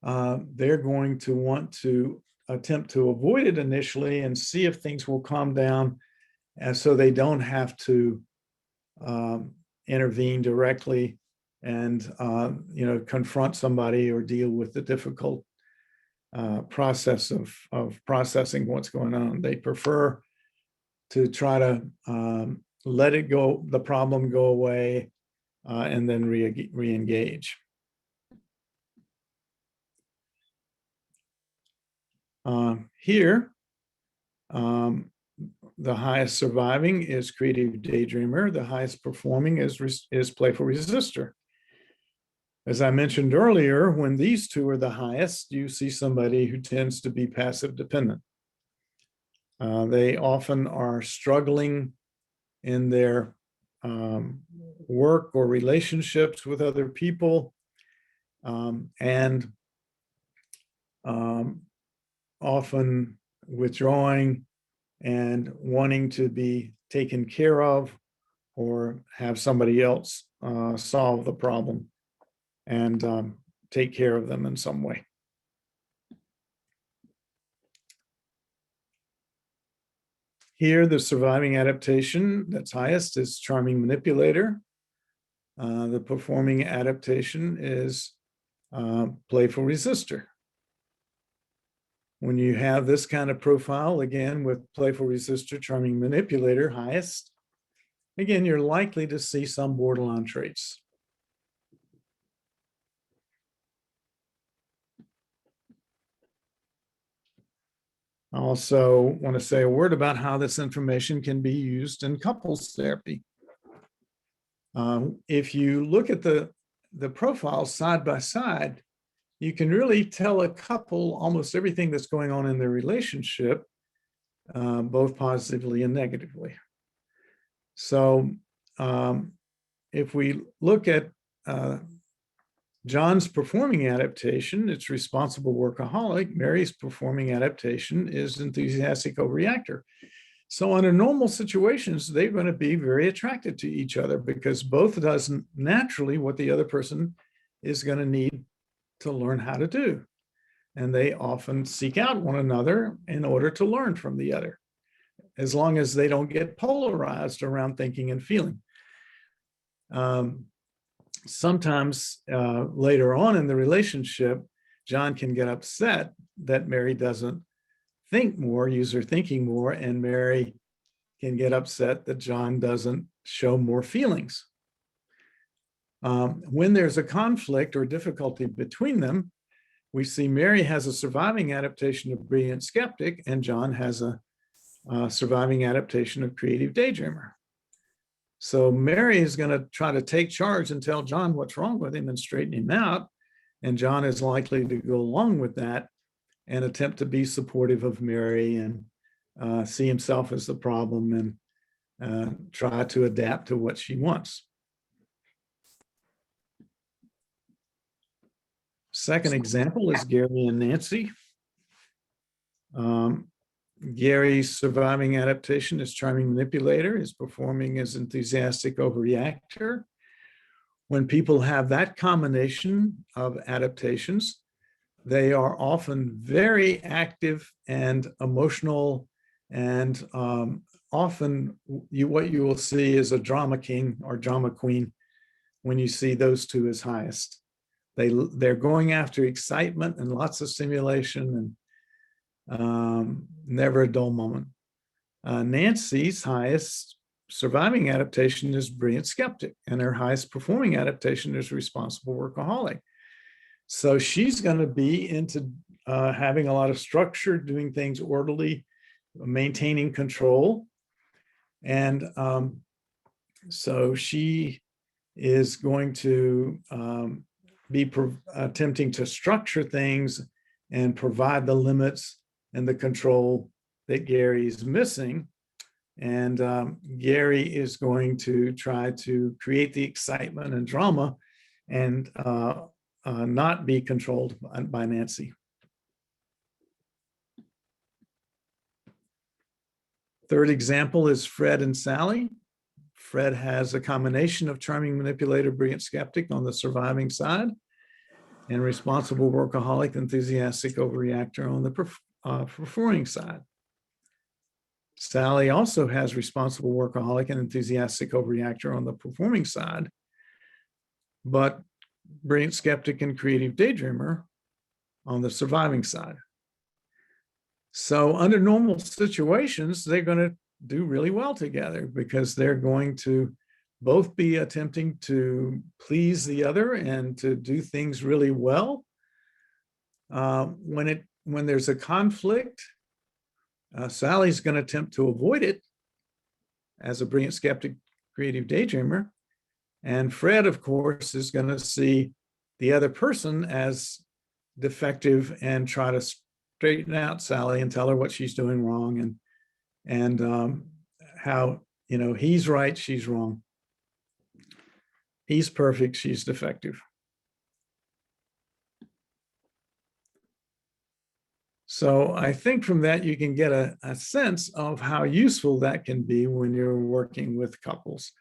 [SPEAKER 4] they're going to want to attempt to avoid it initially and see if things will calm down, and so they don't have to intervene directly and confront somebody or deal with the difficult process of processing what's going on. They prefer to try to let it go, the problem go away, and then re-engage. Here, the highest surviving is Creative Daydreamer. The highest performing is Playful Resistor. As I mentioned earlier, when these two are the highest, you see somebody who tends to be passive dependent. They often are struggling in their work or relationships with other people, and often withdrawing and wanting to be taken care of or have somebody else solve the problem and take care of them in some way. Here, the surviving adaptation that's highest is Charming Manipulator. The performing adaptation is Playful Resistor. When you have this kind of profile, again, with Playful Resistor, Charming Manipulator highest, again, you're likely to see some borderline traits. I also want to say a word about how this information can be used in couples therapy. If you look at the profiles side by side, you can really tell a couple almost everything that's going on in their relationship, both positively and negatively. So if we look at John's performing adaptation, it's responsible workaholic. Mary's performing adaptation is enthusiastic overreactor. So under normal situations, they're going to be very attracted to each other because both does naturally what the other person is going to need to learn how to do. And they often seek out one another in order to learn from the other, as long as they don't get polarized around thinking and feeling. Sometimes later on in the relationship, John can get upset that Mary doesn't think more, use her thinking more, and Mary can get upset that John doesn't show more feelings. When there's a conflict or difficulty between them, we see Mary has a surviving adaptation of Brilliant Skeptic, and John has a surviving adaptation of Creative Daydreamer. So Mary is going to try to take charge and tell John what's wrong with him and straighten him out. And John is likely to go along with that and attempt to be supportive of Mary and see himself as the problem and try to adapt to what she wants. Second example is Gary and Nancy. Gary's surviving adaptation is Charming Manipulator. His performing is enthusiastic overreactor. When people have that combination of adaptations, they are often very active and emotional, and often what you will see is a drama king or drama queen when you see those two as highest. They're going after excitement and lots of stimulation and never a dull moment. Nancy's highest surviving adaptation is Brilliant Skeptic, and her highest performing adaptation is Responsible Workaholic. So she's going to be into having a lot of structure, doing things orderly, maintaining control. And so she is going to be attempting to structure things and provide the limits and the control that Gary is missing. And Gary is going to try to create the excitement and drama and not be controlled by Nancy. Third example is Fred and Sally. Fred has a combination of charming manipulator, brilliant skeptic on the surviving side, and responsible workaholic, enthusiastic overreactor on the performing side. Sally also has responsible workaholic and enthusiastic overreactor on the performing side, but brilliant skeptic and creative daydreamer on the surviving side. So under normal situations, they're going to do really well together because they're going to both be attempting to please the other and to do things really well. When there's a conflict, Sally's going to attempt to avoid it as a brilliant skeptic, creative daydreamer. And Fred, of course, is going to see the other person as defective and try to straighten out Sally and tell her what she's doing wrong and how, you know, he's right, she's wrong. He's perfect, she's defective. So I think from that you can get a sense of how useful that can be when you're working with couples.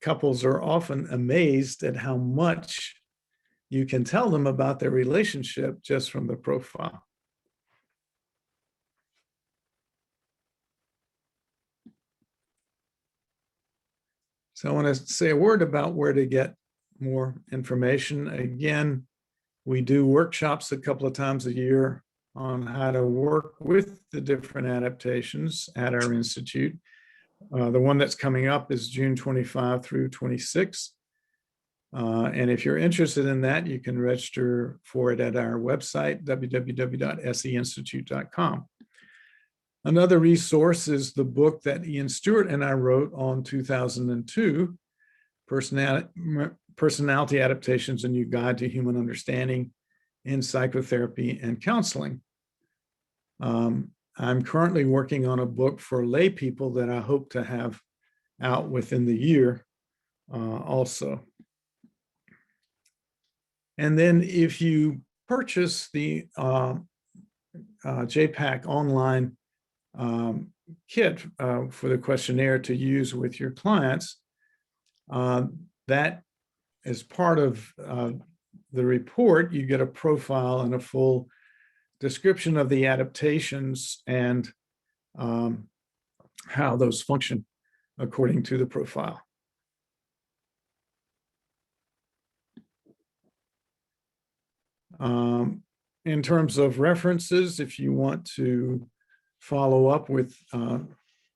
[SPEAKER 4] Couples are often amazed at how much you can tell them about their relationship just from the profile. So I want to say a word about where to get more information. Again, we do workshops a couple of times a year on how to work with the different adaptations at our institute. The one that's coming up is June 25 through 26. And if you're interested in that, you can register for it at our website, www.seinstitute.com. Another resource is the book that Ian Stewart and I wrote on 2002, Personality Adaptations, A New Guide to Human Understanding in Psychotherapy and Counseling. I'm currently working on a book for lay people that I hope to have out within the year also. And then if you purchase the JPAC online kit for the questionnaire to use with your clients, that as part of the report, you get a profile and a full description of the adaptations and how those function according to the profile. In terms of references, if you want to follow up with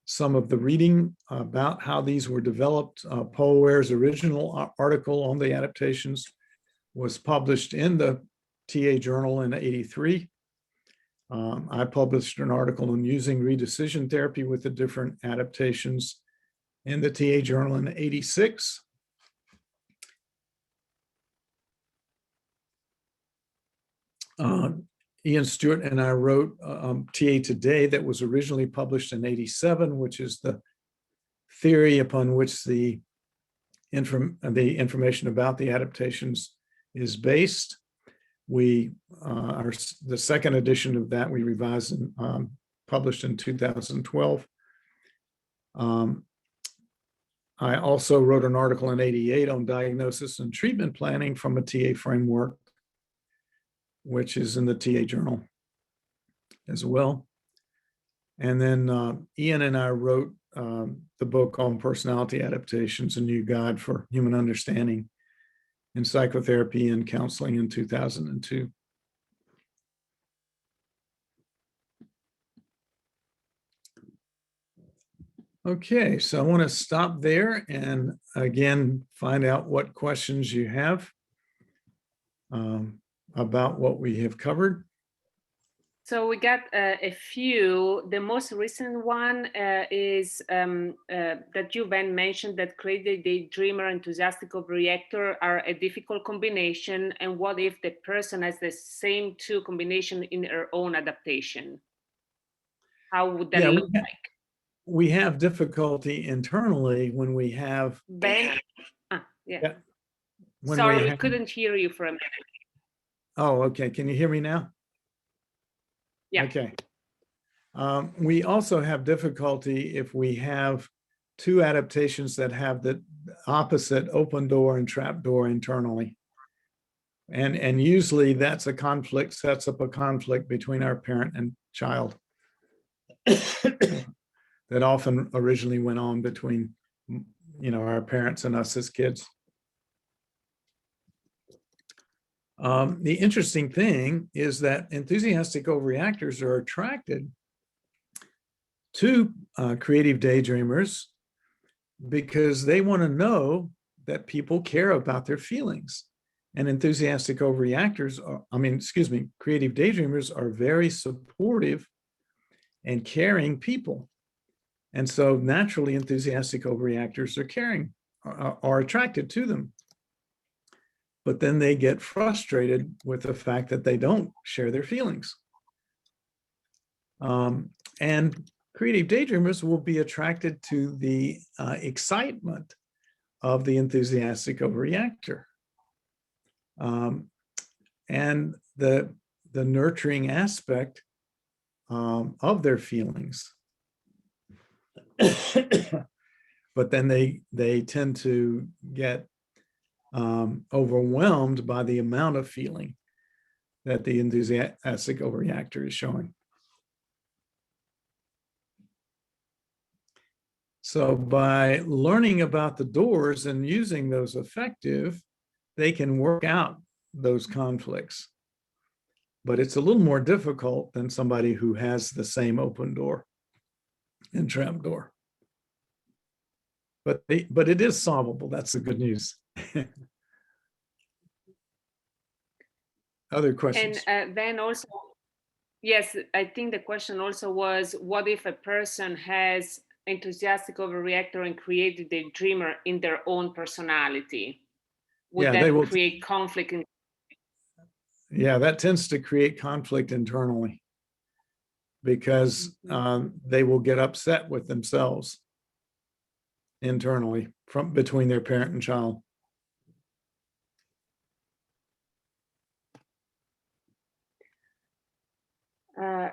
[SPEAKER 4] some of the reading about how these were developed, Paul Ware's original article on the adaptations was published in the TA Journal in '83. I published an article on using redecision therapy with the different adaptations in the TA Journal in '86. Ian Stewart and I wrote TA Today that was originally published in '87, which is the theory upon which the information about the adaptations is based. The second edition of that we revised and published in 2012. I also wrote an article in '88 on diagnosis and treatment planning from a TA framework, which is in the TA Journal as well. And then Ian and I wrote the book on Personality Adaptations, A New Guide for Human Understanding in Psychotherapy and Counseling in 2002. Okay, so I want to stop there and again, find out what questions you have about what we have covered.
[SPEAKER 5] So we got a few. The most recent one is that you, Vann, mentioned that creative daydreamer, enthusiastic overreactor are a difficult combination. And what if the person has the same two combination in her own adaptation? How would that look like?
[SPEAKER 4] We have difficulty internally when we have.
[SPEAKER 5] Vann? Yeah. Sorry, we couldn't hear you for a minute.
[SPEAKER 4] Oh, okay. Can you hear me now?
[SPEAKER 5] Yeah.
[SPEAKER 4] Okay. We also have difficulty if we have two adaptations that have the opposite open door and trap door internally. And usually that's a conflict, sets up a conflict between our parent and child that often originally went on between, our parents and us as kids. The interesting thing is that enthusiastic overreactors are attracted to creative daydreamers because they want to know that people care about their feelings. And enthusiastic overreactors creative daydreamers are very supportive and caring people. And so naturally enthusiastic overreactors are attracted to them. But then they get frustrated with the fact that they don't share their feelings. And creative daydreamers will be attracted to the excitement of the enthusiastic overreactor. And the nurturing aspect of their feelings. But then they tend to get overwhelmed by the amount of feeling that the enthusiastic overreactor is showing. So by learning about the doors and using those effective, they can work out those conflicts. But it's a little more difficult than somebody who has the same open door and trap door. But it is solvable. That's the good news. Other questions?
[SPEAKER 5] And then also, yes, I think the question also was, what if a person has enthusiastic overreactor and creative daydreamer in their own personality? Would
[SPEAKER 4] Yeah, they
[SPEAKER 5] that
[SPEAKER 4] will
[SPEAKER 5] create conflict?
[SPEAKER 4] Yeah, that tends to create conflict internally because they will get upset with themselves internally between their parent and child.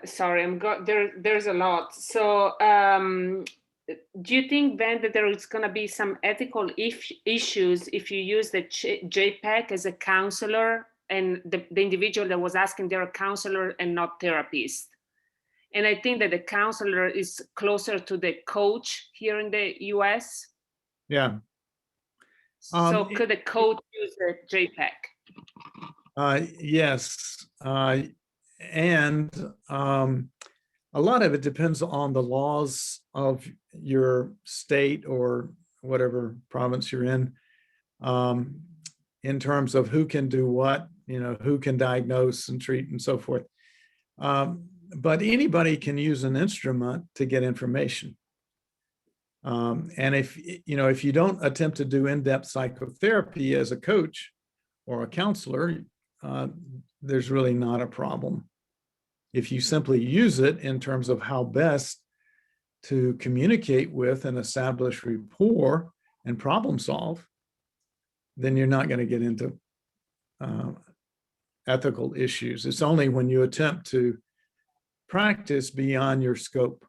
[SPEAKER 5] Sorry, there's a lot. So do you think then that there is going to be some ethical issues if you use the JPEG as a counselor, and the individual that was asking, they're a counselor and not therapist? And I think that the counselor is closer to the coach here in the US.
[SPEAKER 4] Yeah.
[SPEAKER 5] So could the coach use a JPEG?
[SPEAKER 4] Yes. And a lot of it depends on the laws of your state or whatever province you're in terms of who can do what, who can diagnose and treat and so forth. But anybody can use an instrument to get information. And if you don't attempt to do in-depth psychotherapy as a coach or a counselor, there's really not a problem. If you simply use it in terms of how best to communicate with and establish rapport and problem solve, then you're not going to get into ethical issues. It's only when you attempt to practice beyond your scope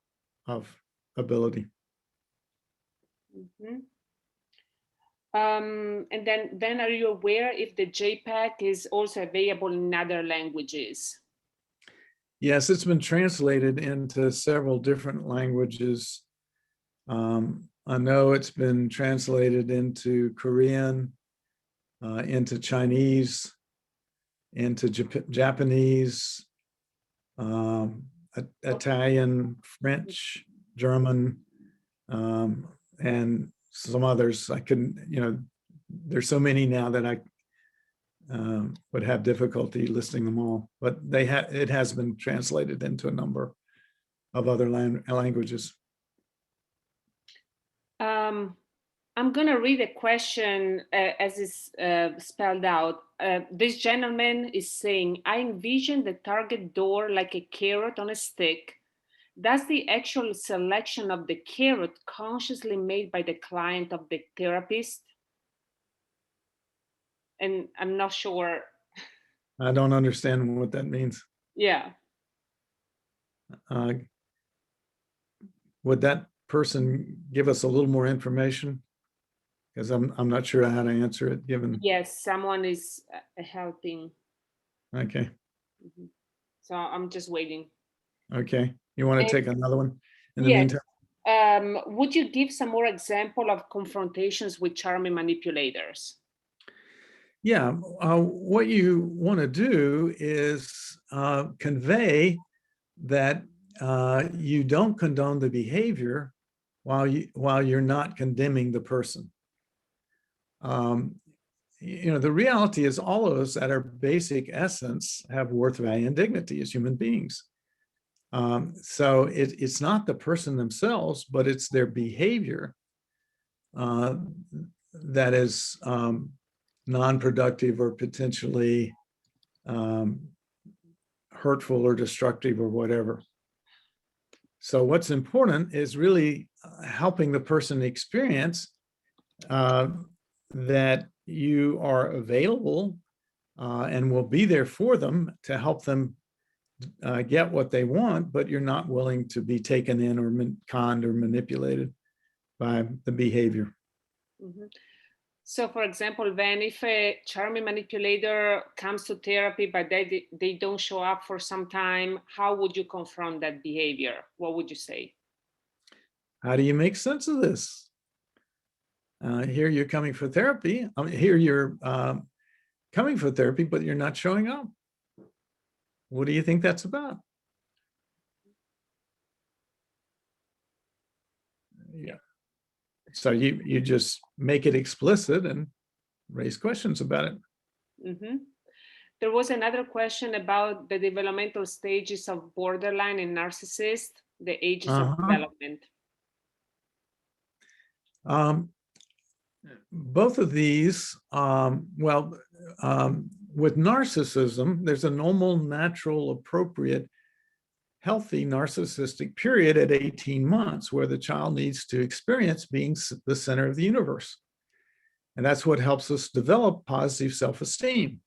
[SPEAKER 4] of ability.
[SPEAKER 5] Mm-hmm. And then are you aware if the JPEG is also available in other languages?
[SPEAKER 4] Yes, it's been translated into several different languages. I know it's been translated into Korean, into Chinese, into Japanese, Italian, French, German, and some others. I couldn't, there's so many now that I would have difficulty listing them all, but it has been translated into a number of other languages.
[SPEAKER 5] I'm going to read a question as is spelled out. This gentleman is saying, I envision the target door like a carrot on a stick. Does the actual selection of the carrot consciously made by the client of the therapist? And I'm not sure.
[SPEAKER 4] I don't understand what that means.
[SPEAKER 5] Yeah.
[SPEAKER 4] Would that person give us a little more information? Because I'm not sure how to answer it given,
[SPEAKER 5] Yes, someone is helping.
[SPEAKER 4] okay,
[SPEAKER 5] Mhm. So I'm just waiting.
[SPEAKER 4] okay. You want to
[SPEAKER 5] And-
[SPEAKER 4] take another one in the
[SPEAKER 5] Yes.
[SPEAKER 4] meantime?
[SPEAKER 5] Would you give some more example of confrontations with charming manipulators?
[SPEAKER 4] Yeah, what you want to do is convey that you don't condone the behavior while you're not condemning the person. The reality is all of us at our basic essence have worth, value, and dignity as human beings. So it's not the person themselves, but it's their behavior that is non-productive or potentially hurtful or destructive or whatever. So what's important is really helping the person experience that you are available and will be there for them to help them get what they want, but you're not willing to be taken in or conned or manipulated by the behavior.
[SPEAKER 5] Mhm. So, for example, Van, if a charming manipulator comes to therapy, but they don't show up for some time, how would you confront that behavior? What would you say?
[SPEAKER 4] How do you make sense of this? Here you're coming for therapy. Here you're coming for therapy, but you're not showing up. What do you think that's about? Yeah. So you just make it explicit and raise questions about it.
[SPEAKER 5] Mm-hmm. There was another question about the developmental stages of borderline and narcissist, the ages of development.
[SPEAKER 4] Both of these, with narcissism, there's a normal, natural, appropriate, healthy narcissistic period at 18 months where the child needs to experience being the center of the universe. And that's what helps us develop positive self-esteem.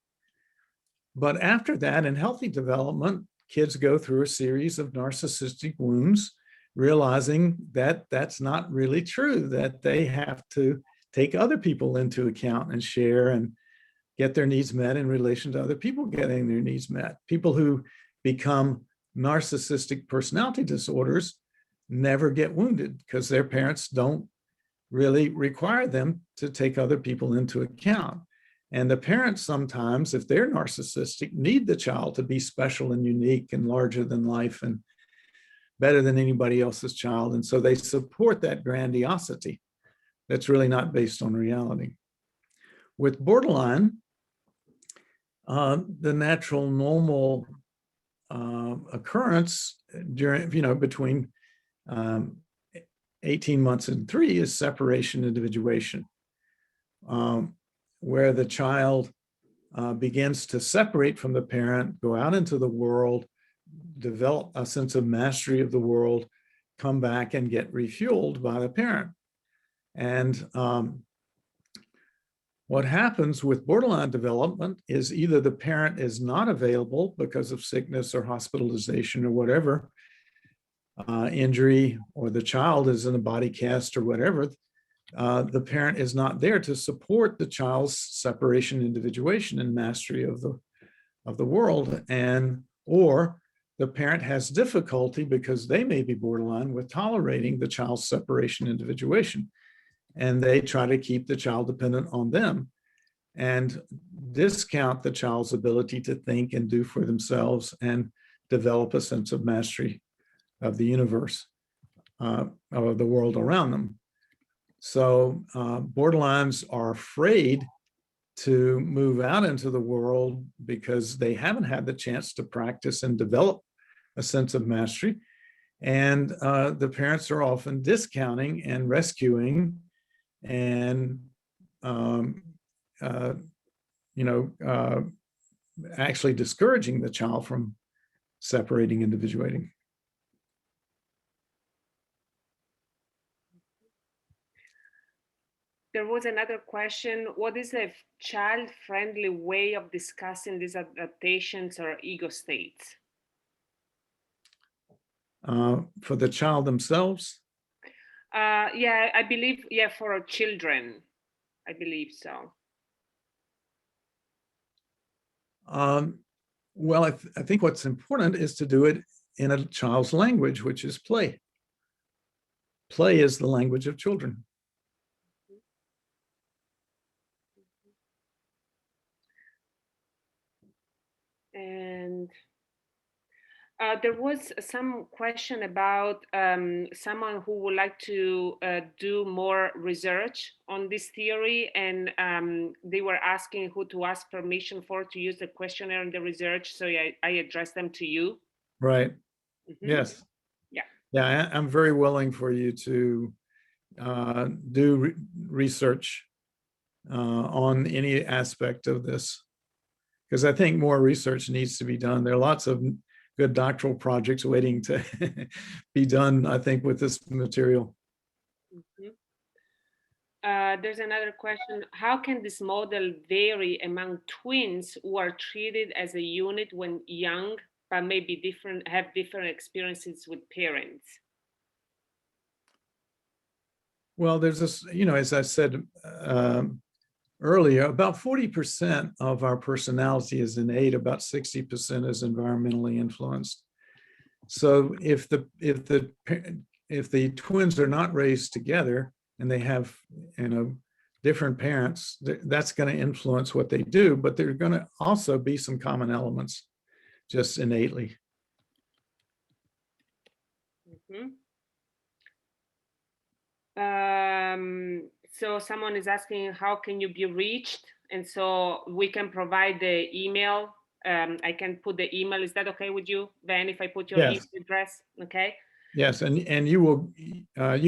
[SPEAKER 4] But after that, in healthy development, kids go through a series of narcissistic wounds, realizing that that's not really true, that they have to take other people into account and share and get their needs met in relation to other people getting their needs met. People who become narcissistic personality disorders never get wounded because their parents don't really require them to take other people into account. And the parents sometimes, if they're narcissistic, need the child to be special and unique and larger than life and better than anybody else's child. And so they support that grandiosity that's really not based on reality. With borderline, the natural, normal occurrence during, between 18 months and 3 is separation, individuation, where the child begins to separate from the parent, go out into the world, develop a sense of mastery of the world, come back and get refueled by the parent. And what happens with borderline development is either the parent is not available because of sickness or hospitalization or whatever, injury, or the child is in a body cast or whatever, the parent is not there to support the child's separation, individuation, and mastery of the world, or the parent has difficulty because they may be borderline with tolerating the child's separation, individuation, and they try to keep the child dependent on them and discount the child's ability to think and do for themselves and develop a sense of mastery of the universe, of the world around them. So borderlines are afraid to move out into the world because they haven't had the chance to practice and develop a sense of mastery. And the parents are often discounting and rescuing and actually discouraging the child from separating, individuating.
[SPEAKER 5] There was another question. What is a child-friendly way of discussing these adaptations or ego states?
[SPEAKER 4] For the child themselves?
[SPEAKER 5] Yeah, I believe, yeah, for children, I believe so.
[SPEAKER 4] Well, I think what's important is to do it in a child's language, which is play. Play is the language of children.
[SPEAKER 5] And there was some question about someone who would like to do more research on this theory, and they were asking who to ask permission for to use the questionnaire in the research. So I addressed them to you.
[SPEAKER 4] Right.
[SPEAKER 5] Mhm.
[SPEAKER 4] Yes.
[SPEAKER 5] Yeah.
[SPEAKER 4] Yeah, I'm very willing for you to do research on any aspect of this, because I think more research needs to be done. There are lots of good doctoral projects waiting to be done, I think, with this material.
[SPEAKER 5] Mhm. There's another question. How can this model vary among twins who are treated as a unit when young, but maybe have different experiences with parents?
[SPEAKER 4] Well, there's this, as I said earlier, about 40% of our personality is innate, about 60% is environmentally influenced. So if the twins are not raised together and they have, different parents, that's going to influence what they do, but there are going to also be some common elements just innately.
[SPEAKER 5] Mhm. So someone is asking, how can you be reached? And so we can provide the email. I can put the email. Is that okay with you, Vann, if I put your email
[SPEAKER 4] Yes.
[SPEAKER 5] address? Okay.
[SPEAKER 4] Yes, and you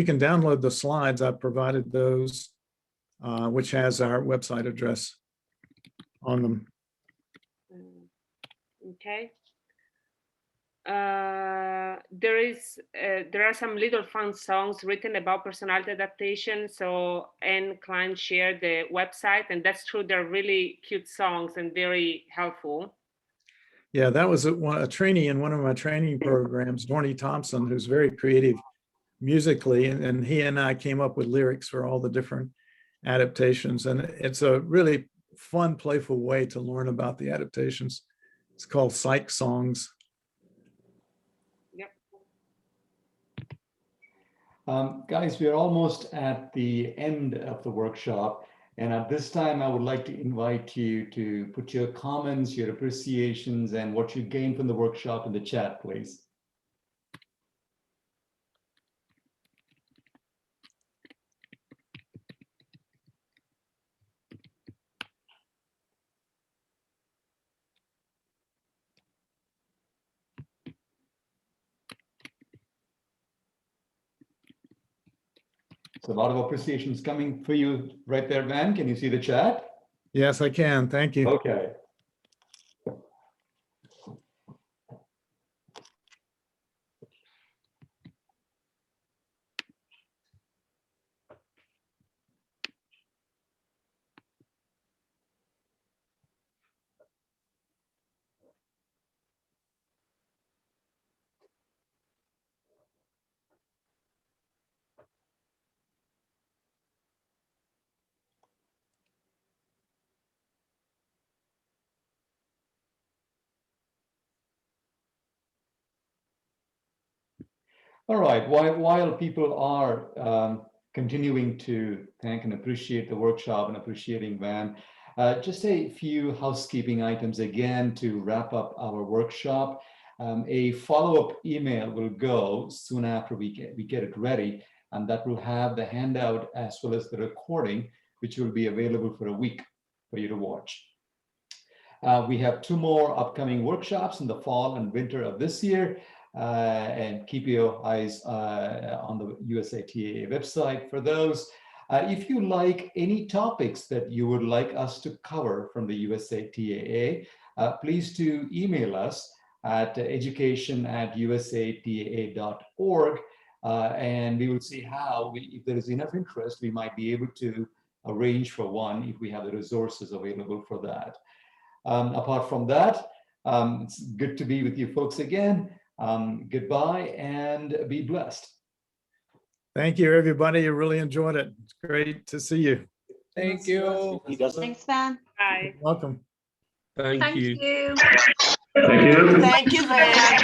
[SPEAKER 4] can download the slides. I've provided those, which has our website address on them.
[SPEAKER 5] Okay. There are some little fun songs written about personality adaptation. So Anne Klein shared the website, and that's true. They're really cute songs and very helpful.
[SPEAKER 4] Yeah, that was a trainee in one of my training programs, Dorney Thompson, who's very creative musically, and he and I came up with lyrics for all the different adaptations, and it's a really fun, playful way to learn about the adaptations. It's called Psych Songs.
[SPEAKER 5] Yep.
[SPEAKER 3] Guys, we are almost at the end of the workshop. And at this time, I would like to invite you to put your comments, your appreciations, and what you gained from the workshop in the chat, please. So a lot of appreciations coming for you right there, Vann. Can you see the chat?
[SPEAKER 4] Yes, I can. Thank you.
[SPEAKER 3] Okay. All right, while people are continuing to thank and appreciate the workshop and appreciating Vann, just a few housekeeping items again to wrap up our workshop. A follow-up email will go soon after we get it ready, and that will have the handout as well as the recording, which will be available for a week for you to watch. We have 2 more upcoming workshops in the fall and winter of this year. And keep your eyes on the USATAA website for those. If you like any topics that you would like us to cover from the USATAA, please do email us at education@usataa.org, and we will see how, if there is enough interest, we might be able to arrange for one if we have the resources available for that. Apart from that, it's good to be with you folks again. Goodbye and be blessed.
[SPEAKER 4] Thank you, everybody. I really enjoyed it. It's great to see you.
[SPEAKER 7] Thank you.
[SPEAKER 8] Thanks, Van.
[SPEAKER 5] Bye.
[SPEAKER 4] Welcome.
[SPEAKER 7] Thank you.
[SPEAKER 1] Thank you, Van.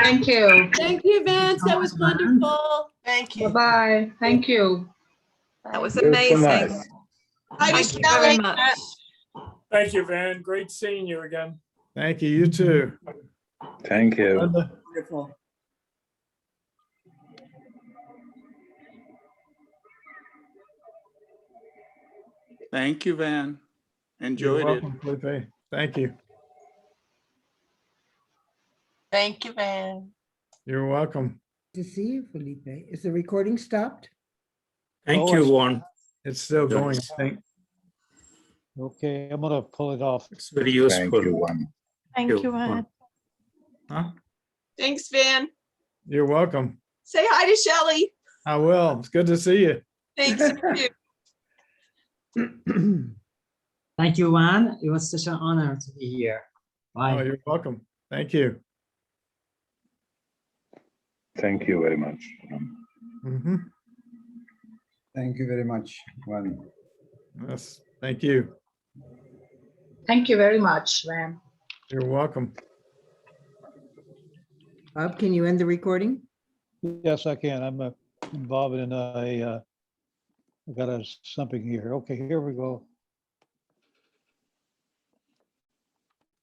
[SPEAKER 8] Thank you.
[SPEAKER 9] Thank you, Vance. That was wonderful.
[SPEAKER 1] Thank you.
[SPEAKER 8] Bye-bye. Thank you.
[SPEAKER 1] That was
[SPEAKER 10] It was so
[SPEAKER 1] amazing.
[SPEAKER 10] nice.
[SPEAKER 1] Hi,
[SPEAKER 9] Thank you very
[SPEAKER 1] Shelley.
[SPEAKER 9] much.
[SPEAKER 7] Thank you, Van. Great seeing you again.
[SPEAKER 4] Thank you. You too.
[SPEAKER 10] Thank you.
[SPEAKER 4] Linda?
[SPEAKER 9] Wonderful.
[SPEAKER 11] Thank you, Van.
[SPEAKER 4] You're
[SPEAKER 11] Enjoyed it.
[SPEAKER 4] welcome, Felipe. Thank you.
[SPEAKER 1] Thank you, Van.
[SPEAKER 4] You're welcome.
[SPEAKER 6] To see you, Felipe. Is the recording stopped?
[SPEAKER 7] Thank
[SPEAKER 2] Oh,
[SPEAKER 7] you,
[SPEAKER 2] I-
[SPEAKER 7] Juan.
[SPEAKER 4] It's still going, I think.
[SPEAKER 2] Okay, I'm gonna pull it off.
[SPEAKER 7] It's very
[SPEAKER 10] Thank
[SPEAKER 7] useful.
[SPEAKER 10] you, Juan.
[SPEAKER 8] Thank you,
[SPEAKER 7] Juan.
[SPEAKER 8] Van.
[SPEAKER 4] Huh?
[SPEAKER 1] Thanks, Van.
[SPEAKER 4] You're welcome.
[SPEAKER 1] Say hi to Shelley.
[SPEAKER 4] I will. It's good to see you.
[SPEAKER 1] Thanks. You too.
[SPEAKER 12] Thank you, Van. It was such an honor to be here.
[SPEAKER 4] Oh,
[SPEAKER 12] Bye.
[SPEAKER 4] you're welcome. Thank you.
[SPEAKER 10] Thank you very much.
[SPEAKER 4] Mhm.
[SPEAKER 13] Thank you very much, Juan.
[SPEAKER 4] Yes, thank you.
[SPEAKER 8] Thank you very much, Van.
[SPEAKER 4] You're welcome.
[SPEAKER 6] Bob, can you end the recording?
[SPEAKER 2] Yes, I can. I'm involved in I got something here. Okay, here we go.